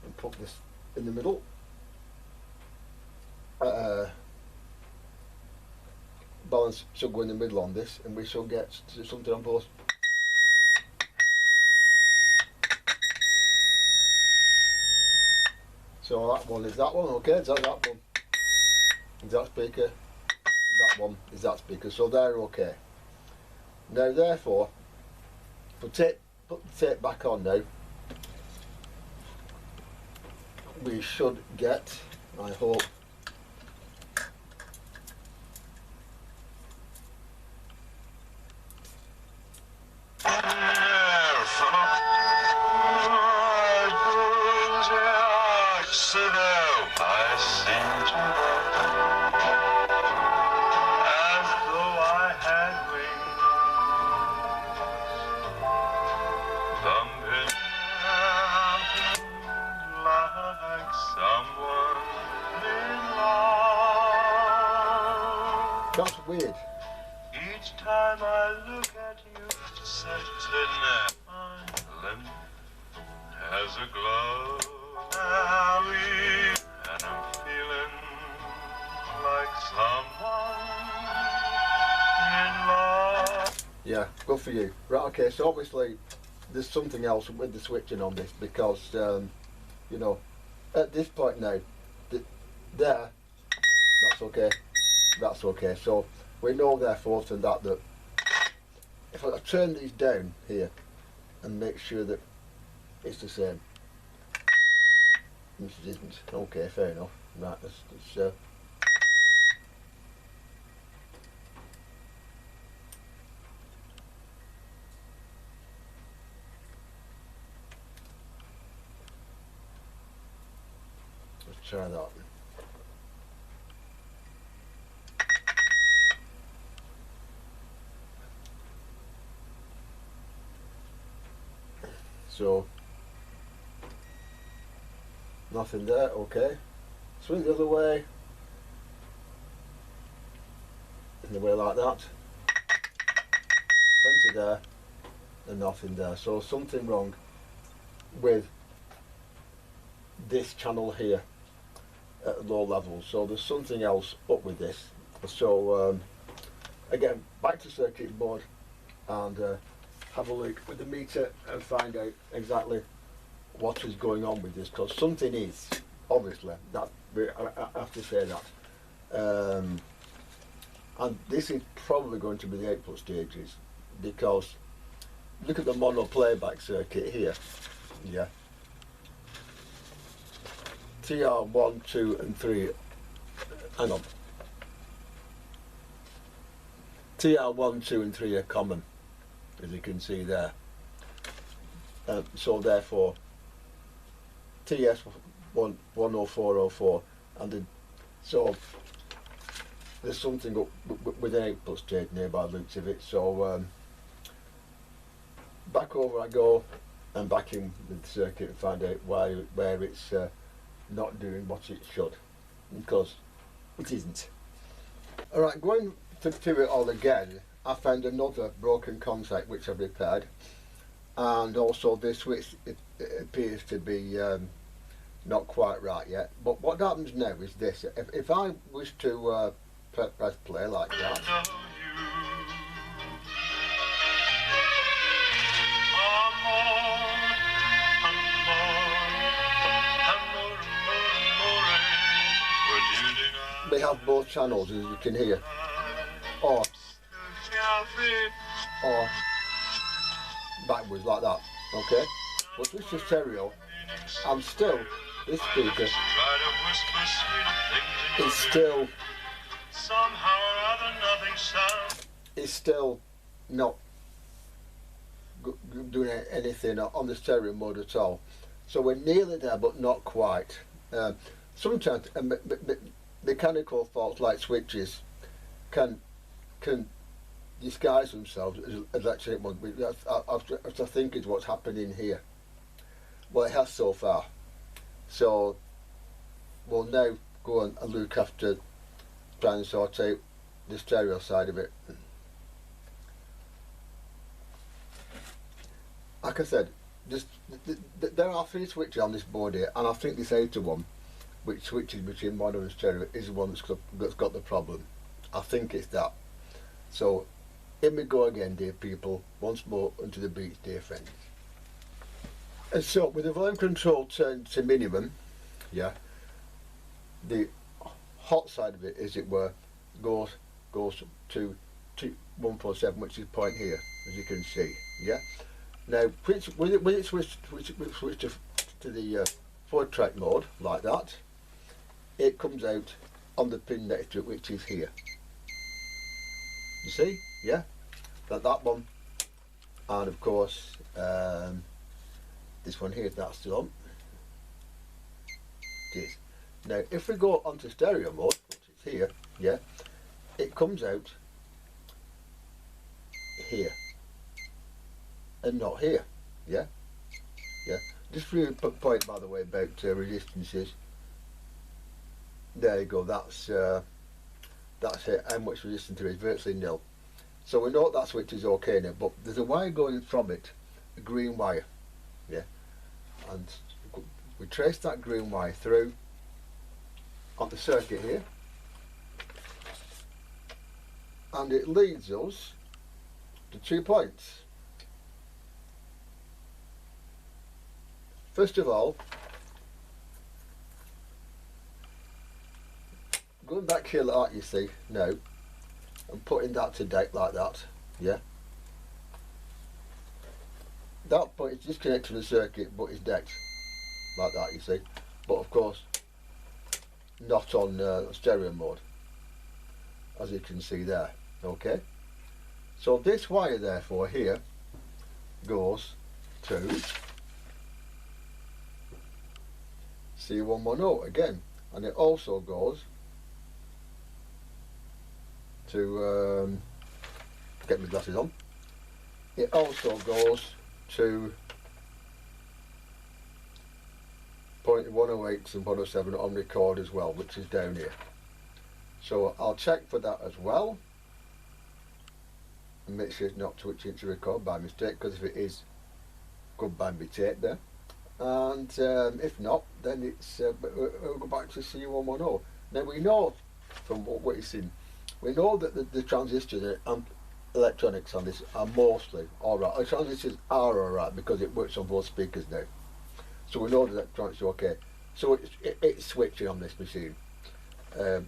And put this in the middle. Balance should go in the middle on this, and we shall get something on both. So that one is that one, okay, is that one? Is that speaker? That one is that speaker, so they're okay. Now therefore, put the tape back on now, we should get, I hope, that's weird. Each time I look at you, certain my limp has a glow. And I'm feeling like someone in love. Yeah, good for you. Right, okay, so obviously there's something else with the switching on this, because you know, at this point now, there, that's okay. That's okay. So we know therefore from that if I turn these down here and make sure that it's the same, which it isn't. Okay, fair enough. Right, let's try that. So nothing there, okay. Swing the other way. In the way like that. Plenty there and nothing there. So something wrong with this channel here at low level. So there's something else up with this. So again, back to circuit board and have a look with the meter and find out exactly what is going on with this, because something is, obviously, that I have to say that. And this is probably going to be the 8 stages, because look at the mono playback circuit here. Yeah. TR1, 2 and 3, hang on. TR1, 2 and 3 are common, as you can see there. So therefore, TS 10404, and so there's something up with an 8 stage nearby the looks of it. So back over I go and back in the circuit and find out where it's not doing what it should, because it isn't. Alright, going to it all again, I found another broken contact which I've repaired, and also this switch it appears to be not quite right yet. But what happens now is this: if I was to press play like that, they have both channels, as you can hear, or backwards like that, okay? But switch to stereo, and still this speaker is still not doing anything on the stereo mode at all. So we're nearly there, but not quite. Sometimes mechanical faults like switches can disguise themselves as electronic ones. Which I think is what's happening here. Well, it has so far. So we'll now go and look after trying to sort out the stereo side of it. Like I said, there are 3 switches on this board here, and I think this outer one, which switches between mono and stereo, is the one that's got the problem. I think it's that. So here we go again, dear people, once more onto the beach, dear friends. And so with the volume control turned to minimum, yeah, the hot side of it, as it were, goes to 147, which is point here, as you can see, yeah. Now, when it switched to the 4-track mode, like that, it comes out on the pin next to it, which is here. You see? Yeah? That one. And of course, this one here, that's still on. It is. Now, if we go onto stereo mode, which is here, yeah, it comes out here. And not here, yeah. Just really point, by the way, about resistances. There you go. That's it. How much resistance there is? Virtually nil. So we know that switch is okay now, but there's a wire going from it, a green wire, yeah. And we trace that green wire through on the circuit here, and it leads us to 2 points. First of all, going back here like that, you see, now, and putting that to date like that, yeah. That point is disconnected from the circuit, but it's decked like that, you see. But of course, not on stereo mode, as you can see there, okay. So this wire, therefore, here goes to C110 again, and it also goes to get my glasses on. It also goes to 108 and 107 on record as well, which is down here. So I'll check for that as well and make sure it's not switching to record by mistake, because if it is, goodbye my tape there. And if not, then it's we'll go back to C110. Now we know from what we've seen, we know that the transistors and electronics on this are mostly alright. The transistors are alright because it works on both speakers now. So we know the electronics are okay. So it's switching on this machine. Ever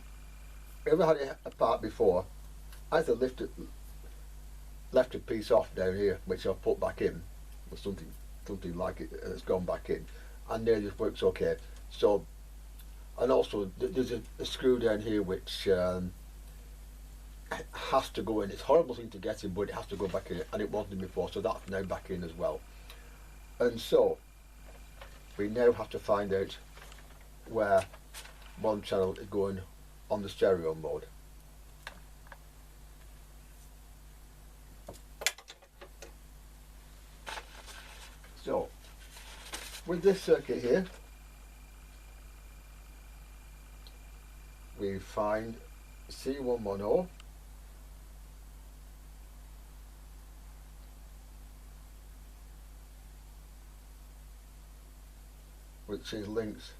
had a part before, I either left a piece off down here, which I've put back in, or something like it that's gone back in, and there just works okay. So, and also there's a screw down here which has to go in. It's a horrible thing to get in, but it has to go back in, and it wasn't in before, so that's now back in as well. And so we now have to find out where one channel is going on the stereo mode. So with this circuit here, we find C110, which is linked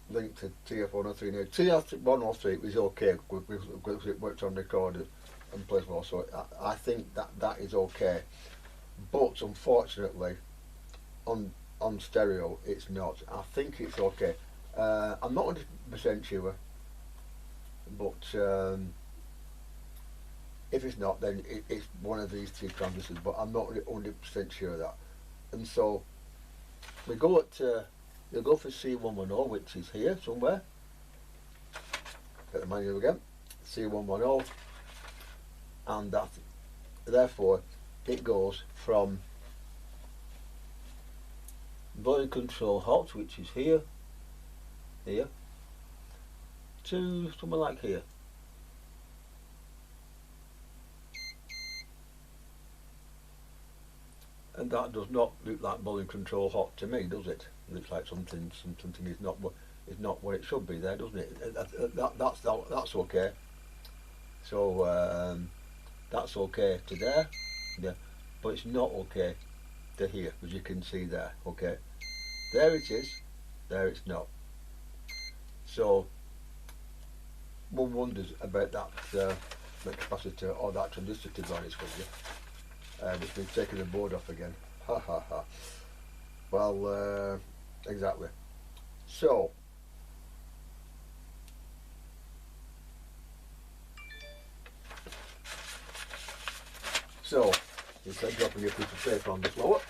to TF103. Now TF103 is okay because it works on record and plays well, so I think that is okay, but unfortunately on stereo it's not. I think it's okay. I'm not 100% sure, but if it's not, then it's one of these three transistors, but I'm not 100% sure of that. And so we go for C110, which is here somewhere. Get the manual again, C110, and that, therefore, it goes from volume control hot, which is here, to somewhere like here. And that does not look like volume control hot to me, does it? It looks like something is not what it should be there, doesn't it? That's okay. So that's okay to there, yeah, but it's not okay to here, as you can see there. Okay, there it is, there it's not. So one wonders about that capacitor or that transistor, to be honest with you. Which means taking the board off again. Ha ha ha. Well, exactly. So instead of dropping your piece of paper on the floor,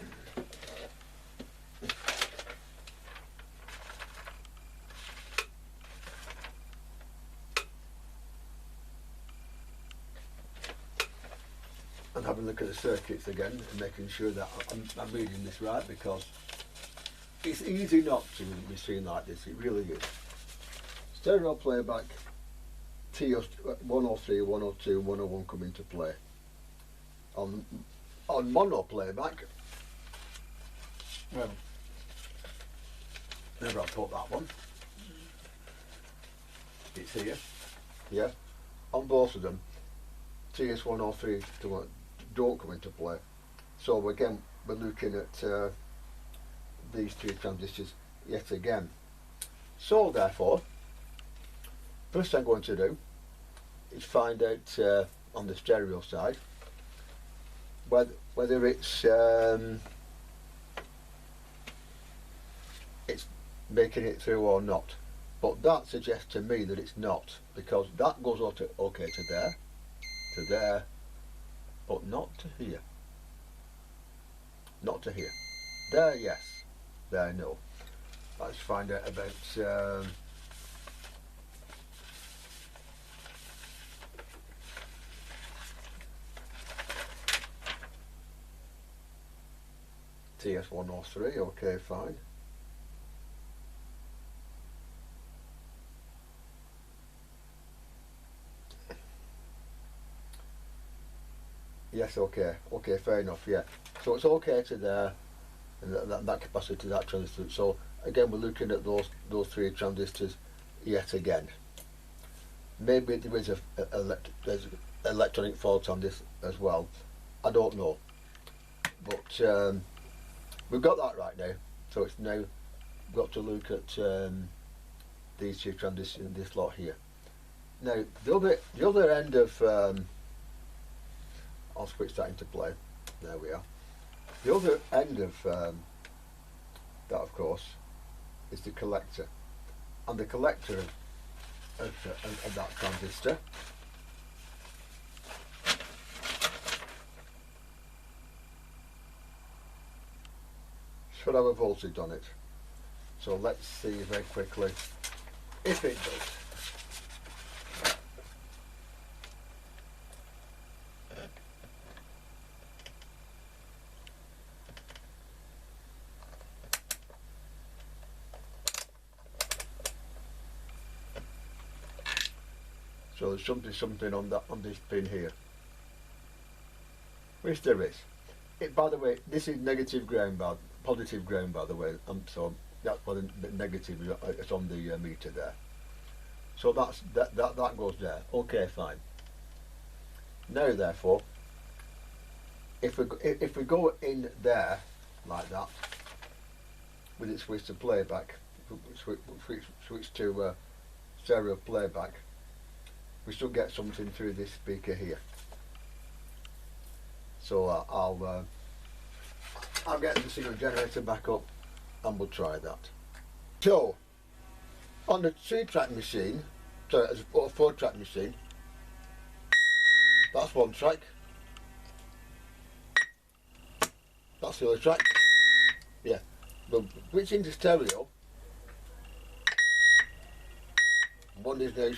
and having a look at the circuits again and making sure that I'm reading this right, because it's easy not to be seen like this, it really is. Stereo playback, TO103, 102, 101 come into play. On mono playback, well, never I'll put that one, it's here, yeah, on both of them, TS103 don't come into play. So again, we're looking at these three transistors yet again. So therefore, first thing I'm going to do is find out on the stereo side whether it's making it through or not. But that suggests to me that it's not, because that goes okay to there, but not to here. Not to here. There, yes. There, no. Let's find out about TS103. Okay, fine. Yes, okay, fair enough, yeah. So it's okay to there, and that capacity to that transistor. So again, we're looking at those three transistors yet again. Maybe there is there's an electronic fault on this as well. I don't know, but we've got that right now. So it's now got to look at these two transistors in this lot here. Now the other end of I'll switch that into play. There we are. The other end of that, of course, is the collector, and the collector of that transistor should have a voltage on it. So let's see very quickly if it does. So there's something on this pin here, which there is. By the way, this is negative ground bar, positive ground, by the way. So that's why the negative is on the meter there. So that goes there. Okay, fine. Now therefore, if we go in there like that, with it switched to playback, switch to stereo playback, we still get something through this speaker here. So I'll get the signal generator back up and we'll try that. So On the 3-track machine, sorry, as a 4-track machine, that's one track. That's the other track. Yeah. But which into stereo, one is now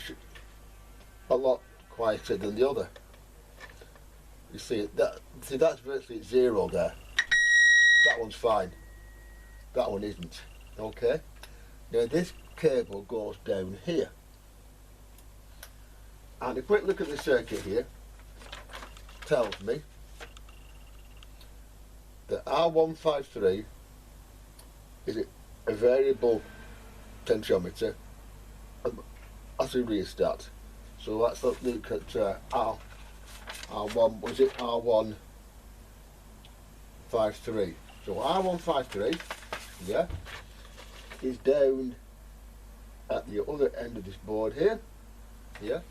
a lot quieter than the other. You see that's virtually 0 there. That one's fine. That one isn't. Okay. Now this cable goes down here. And a quick look at the circuit here tells me that R153 is a variable potentiometer as a rheostat. So let's look at R1, was it R153? So R153, yeah, is down at the other end of this board here, yeah.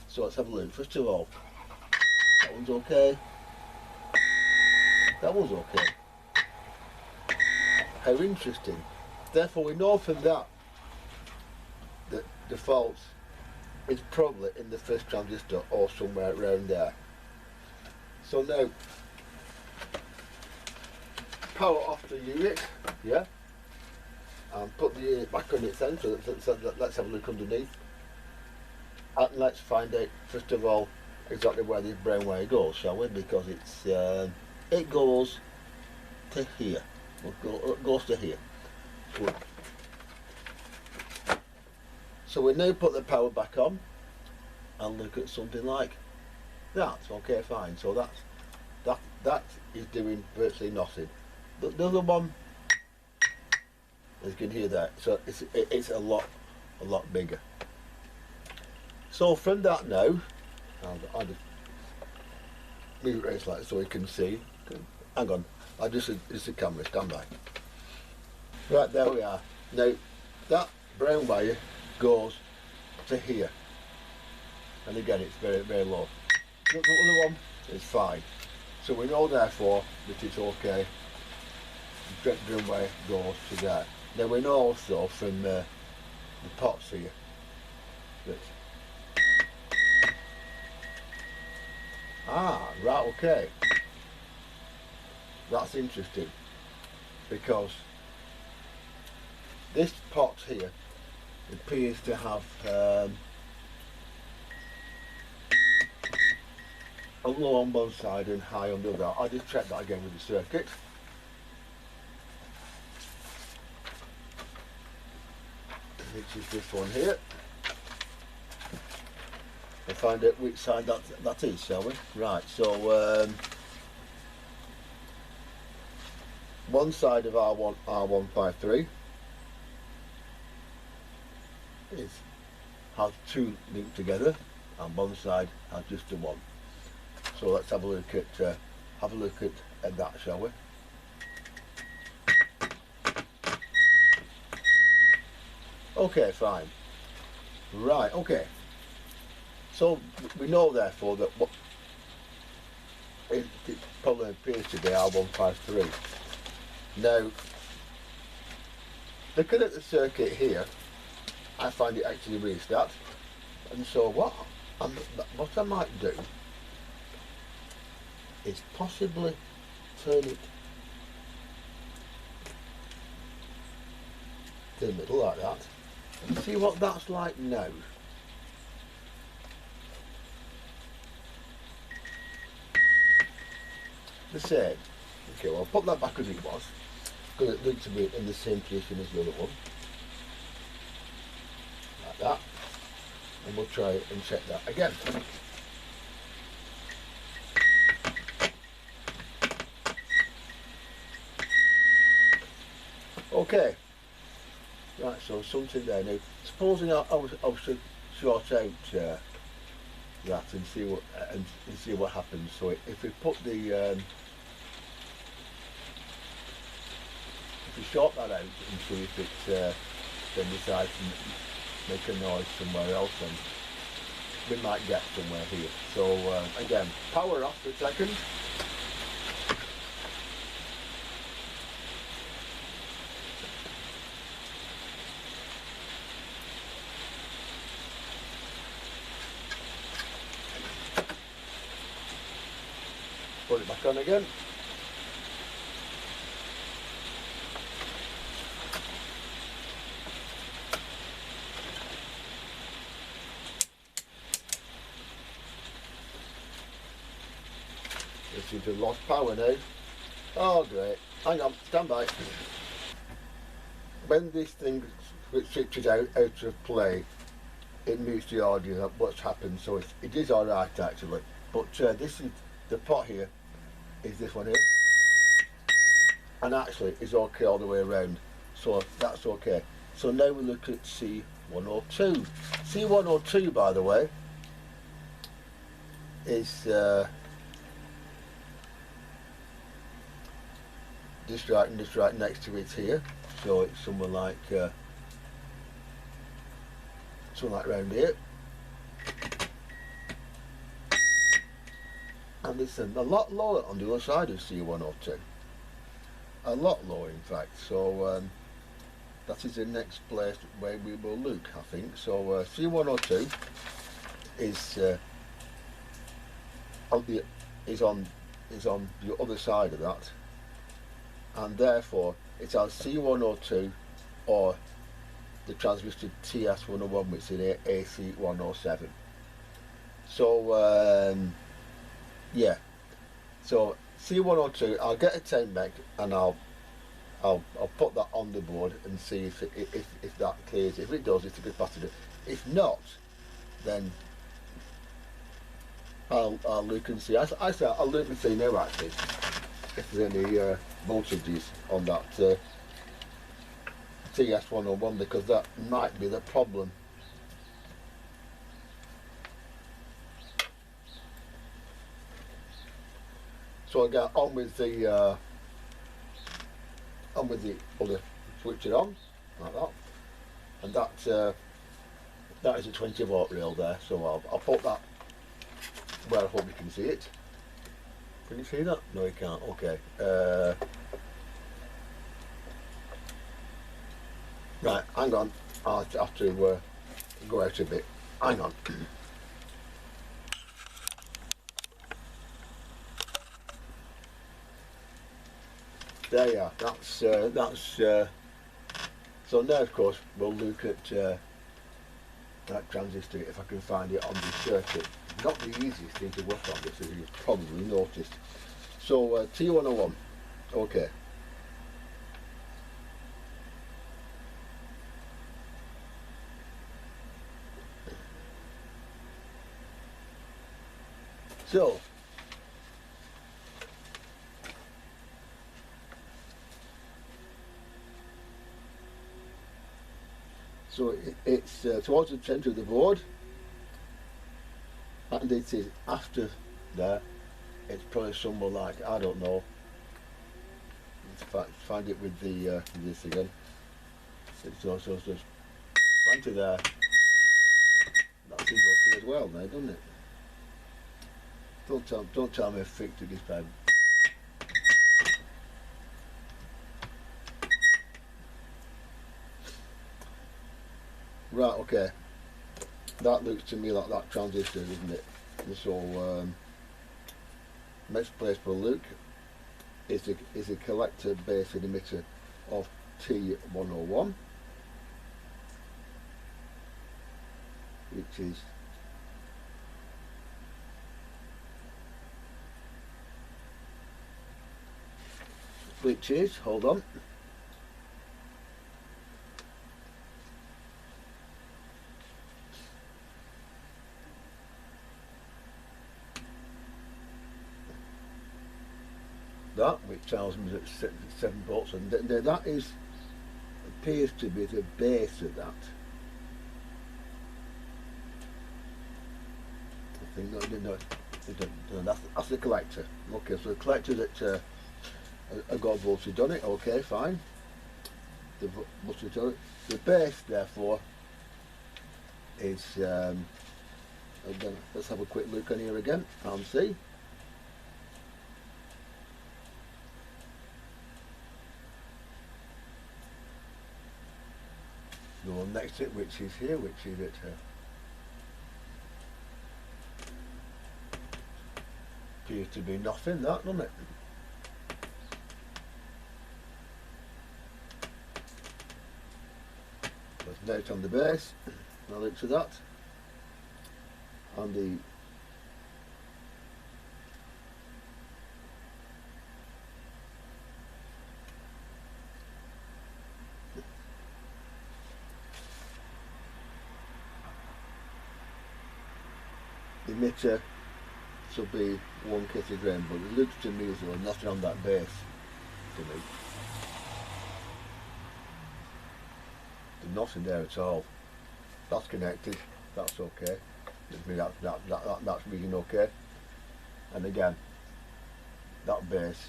So let's have a look. First of all, that one's okay. That one's okay. How interesting. Therefore we know from that that the fault is probably in the first transistor or somewhere around there. So now, power off the unit, yeah, and put the unit back on its end, so let's have a look underneath. And let's find out, first of all, exactly where this brown wire goes, shall we? Because it goes to here. It goes to here. So we now put the power back on and look at something like that. Okay, fine. So that is doing virtually nothing. The other one, as you can hear that, so it's a lot bigger. So from that now, I'll just move it around slightly so we can see. Hang on, it's the camera, stand by. Right, there we are. Now that brown wire goes to here, and again it's very low. The other one is fine. So we know therefore that it's okay. The brown wire goes to there. Now we know also from the pots here that right, okay. That's interesting, because this pot here appears to have a low on one side and high on the other. I'll just check that again with the circuit. Which is this one here. And find out which side that is, shall we? Right, so one side of R153 has 2 linked together, and one side has just the 1. So let's have a look at that, shall we? Okay, fine. Right, okay. So we know therefore that what it probably appears to be R153. Now, looking at the circuit here, I find it actually restart. And so what I might do is possibly turn it to the middle like that and see what that's like now. The same. Okay, well I'll put that back as it was, because it looks to be in the same position as the other one. Like that. And we'll try and check that again. Okay. Right, so something there. Now, supposing I should short out that and see what happens. So if we put the if we short that out and see if it then decides to make a noise somewhere else, then we might get somewhere here. So again, power off for a second. put it back on again. It seems to have lost power now. Oh great, hang on, stand by. When this thing switches out of play, it mutes the audio of what's happened, so it is alright actually. But this is, the pot here is this one here, and actually is okay all the way around, so that's okay. So now we look at C102. C102, by the way, is just right next to it here. So it's somewhere like round here, and it's a lot lower on the other side of C102, a lot lower in fact. So that is the next place where we will look, I think. So C102 is on the other side of that, and therefore it's our C102 or the transistor TS101, which is AC107. So yeah, so C102, I'll get a 10 meg and I'll put that on the board and see if that clears. If it does, it's a good pattern. If not, then I'll look and see. I'll look and see now actually if there's any voltages on that TS101, because that might be the problem. So I get on with the other switch it on like that, and that is a 20 volt rail there. So I'll put that where I hope you can see it. Can you see that? No, you can't. Okay. Right, hang on. I'll have to go out a bit. Hang on. There you are. That's so now of course we'll look at that transistor if I can find it on the circuit. Not the easiest thing to work on this, as you've probably noticed. So T101, okay. So it's towards the centre of the board, and it is after there. It's probably somewhere like, I don't know. Let's find it with the this again. It's also just plenty there. That seems okay as well now, doesn't it? Don't tell me I fixed it this time. Right, okay. That looks to me like that transistor, doesn't it? And so next place we'll look is a collector based emitter of T101, which is, hold on. That, which tells me that 7 volts, and that appears to be the base of that. I think no, that's the collector. Okay, so the collector that I got voltage on it. Okay, fine. The voltage on it. The base, therefore, is. Again, let's have a quick look on here again and see. The one next to it, which is here, which is at appears to be nothing, that, doesn't it? There's note on the base, the looks of that, and the emitter should be 1 kilogram, but it looks to me as though nothing on that base to me. There's nothing there at all. That's connected, that's okay. That's reading okay. And again, that base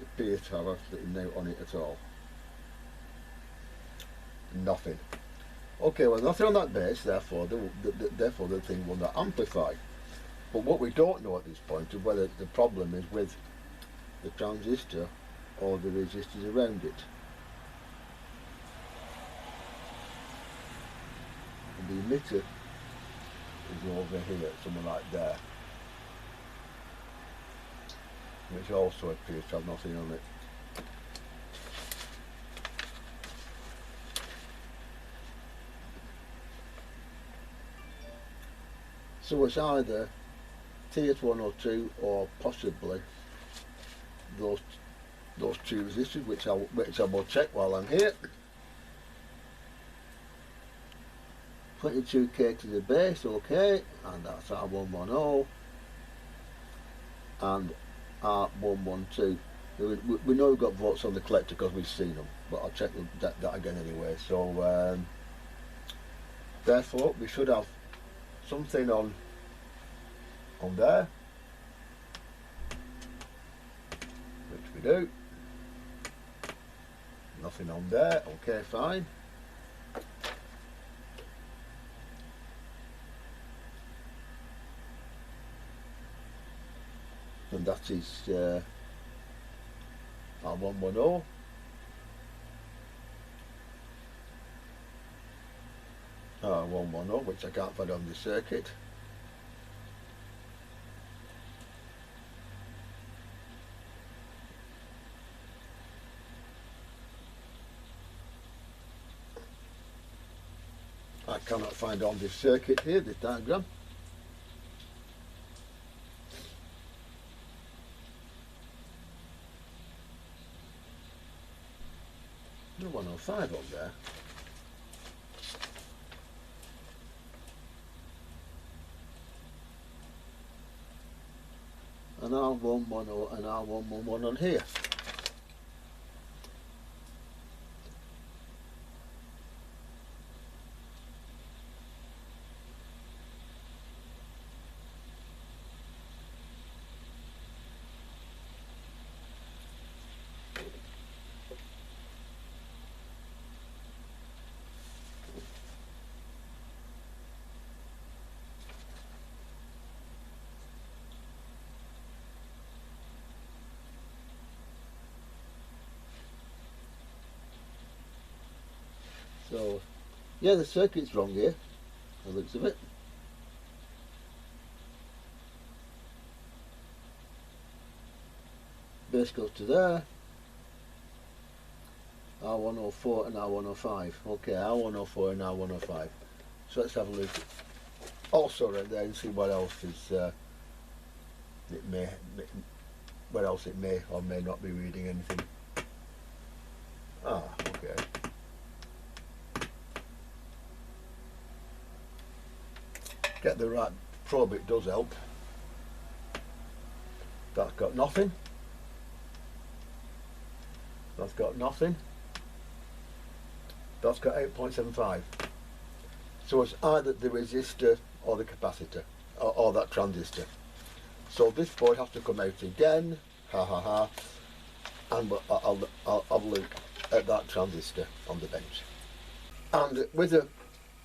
appears to have absolutely no on it at all. Nothing. Okay, well, nothing on that base, therefore the thing will not amplify. But what we don't know at this point is whether the problem is with the transistor or the resistors around it. And the emitter is over here, somewhere like there, which also appears to have nothing on it. So it's either TS102 or possibly those two resistors, which I will check while I'm here. 22k to the base, okay, and that's R110 and R112. We know we've got volts on the collector because we've seen them, but I'll check that again anyway. So therefore we should have something on there, which we do. Nothing on there, okay, fine. And that is R110. R110, which I can't find on the circuit. I cannot find on this circuit here, this diagram. No 105 on there. An R110 and R111 on here. So, yeah, the circuit's wrong here, by the looks of it. Base goes to there. R104 and R105. Okay, R104 and R105. So let's have a look also right there and see what else is where else it may or may not be reading anything. Ah, okay. Get the right probe, it does help. That's got nothing. That's got nothing. That's got 8.75. So it's either the resistor or the capacitor, or that transistor. So this board has to come out again, ha ha ha, and I'll have a look at that transistor on the bench. And with a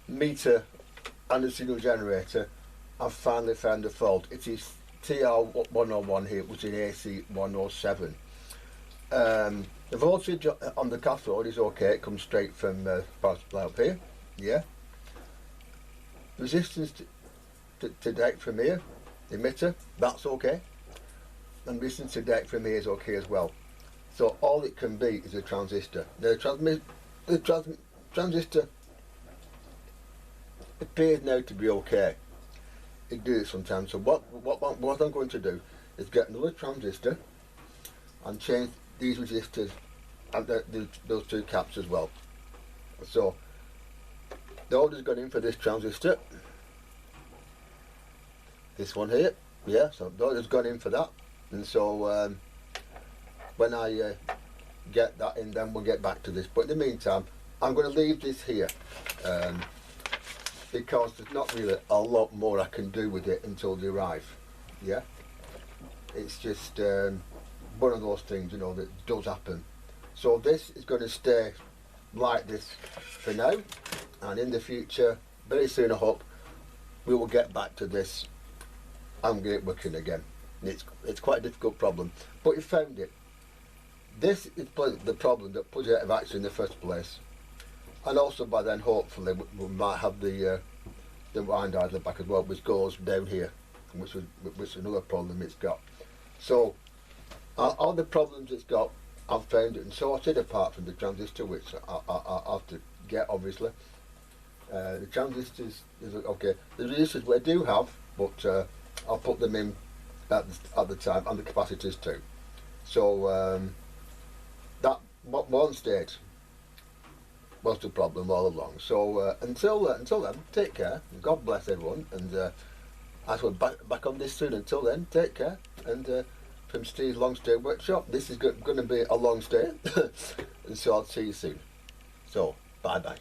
meter and a signal generator, I've finally found a fault. It is TR101 here, which is AC107. The voltage on the cathode is okay, it comes straight from power supply up here, yeah. Resistance to date from here, emitter, that's okay. And listening to deck from here is okay as well. So all it can be is a transistor. Now the transistor appears now to be okay. It does it sometimes. So what I'm going to do is get another transistor and change these resistors and those two caps as well. So the order's gone in for this transistor. This one here, yeah. So the order's gone in for that, and so when I get that in, then we'll get back to this. But in the meantime, I'm going to leave this here because there's not really a lot more I can do with it until they arrive. Yeah, it's just one of those things, you know, that does happen. So this is going to stay like this for now, and in the future, very soon I hope, we will get back to this and get it working again. It's quite a difficult problem, but we found it. This is the problem that puts it out of action in the first place, and also by then hopefully we might have the wind idler back as well, which goes down here, which is another problem it's got. So all the problems it's got, I've found it and sorted, apart from the transistor, which I have to get obviously. The transistors is okay. The resistors we do have, but I'll put them in at the time, and the capacitors too. So that one stage was the problem all along. So until then, take care. God bless everyone, and I shall back on this soon. Until then, take care. And from Steve's Long Stay Workshop, this is going to be a long stay, and so I'll see you soon. So bye bye.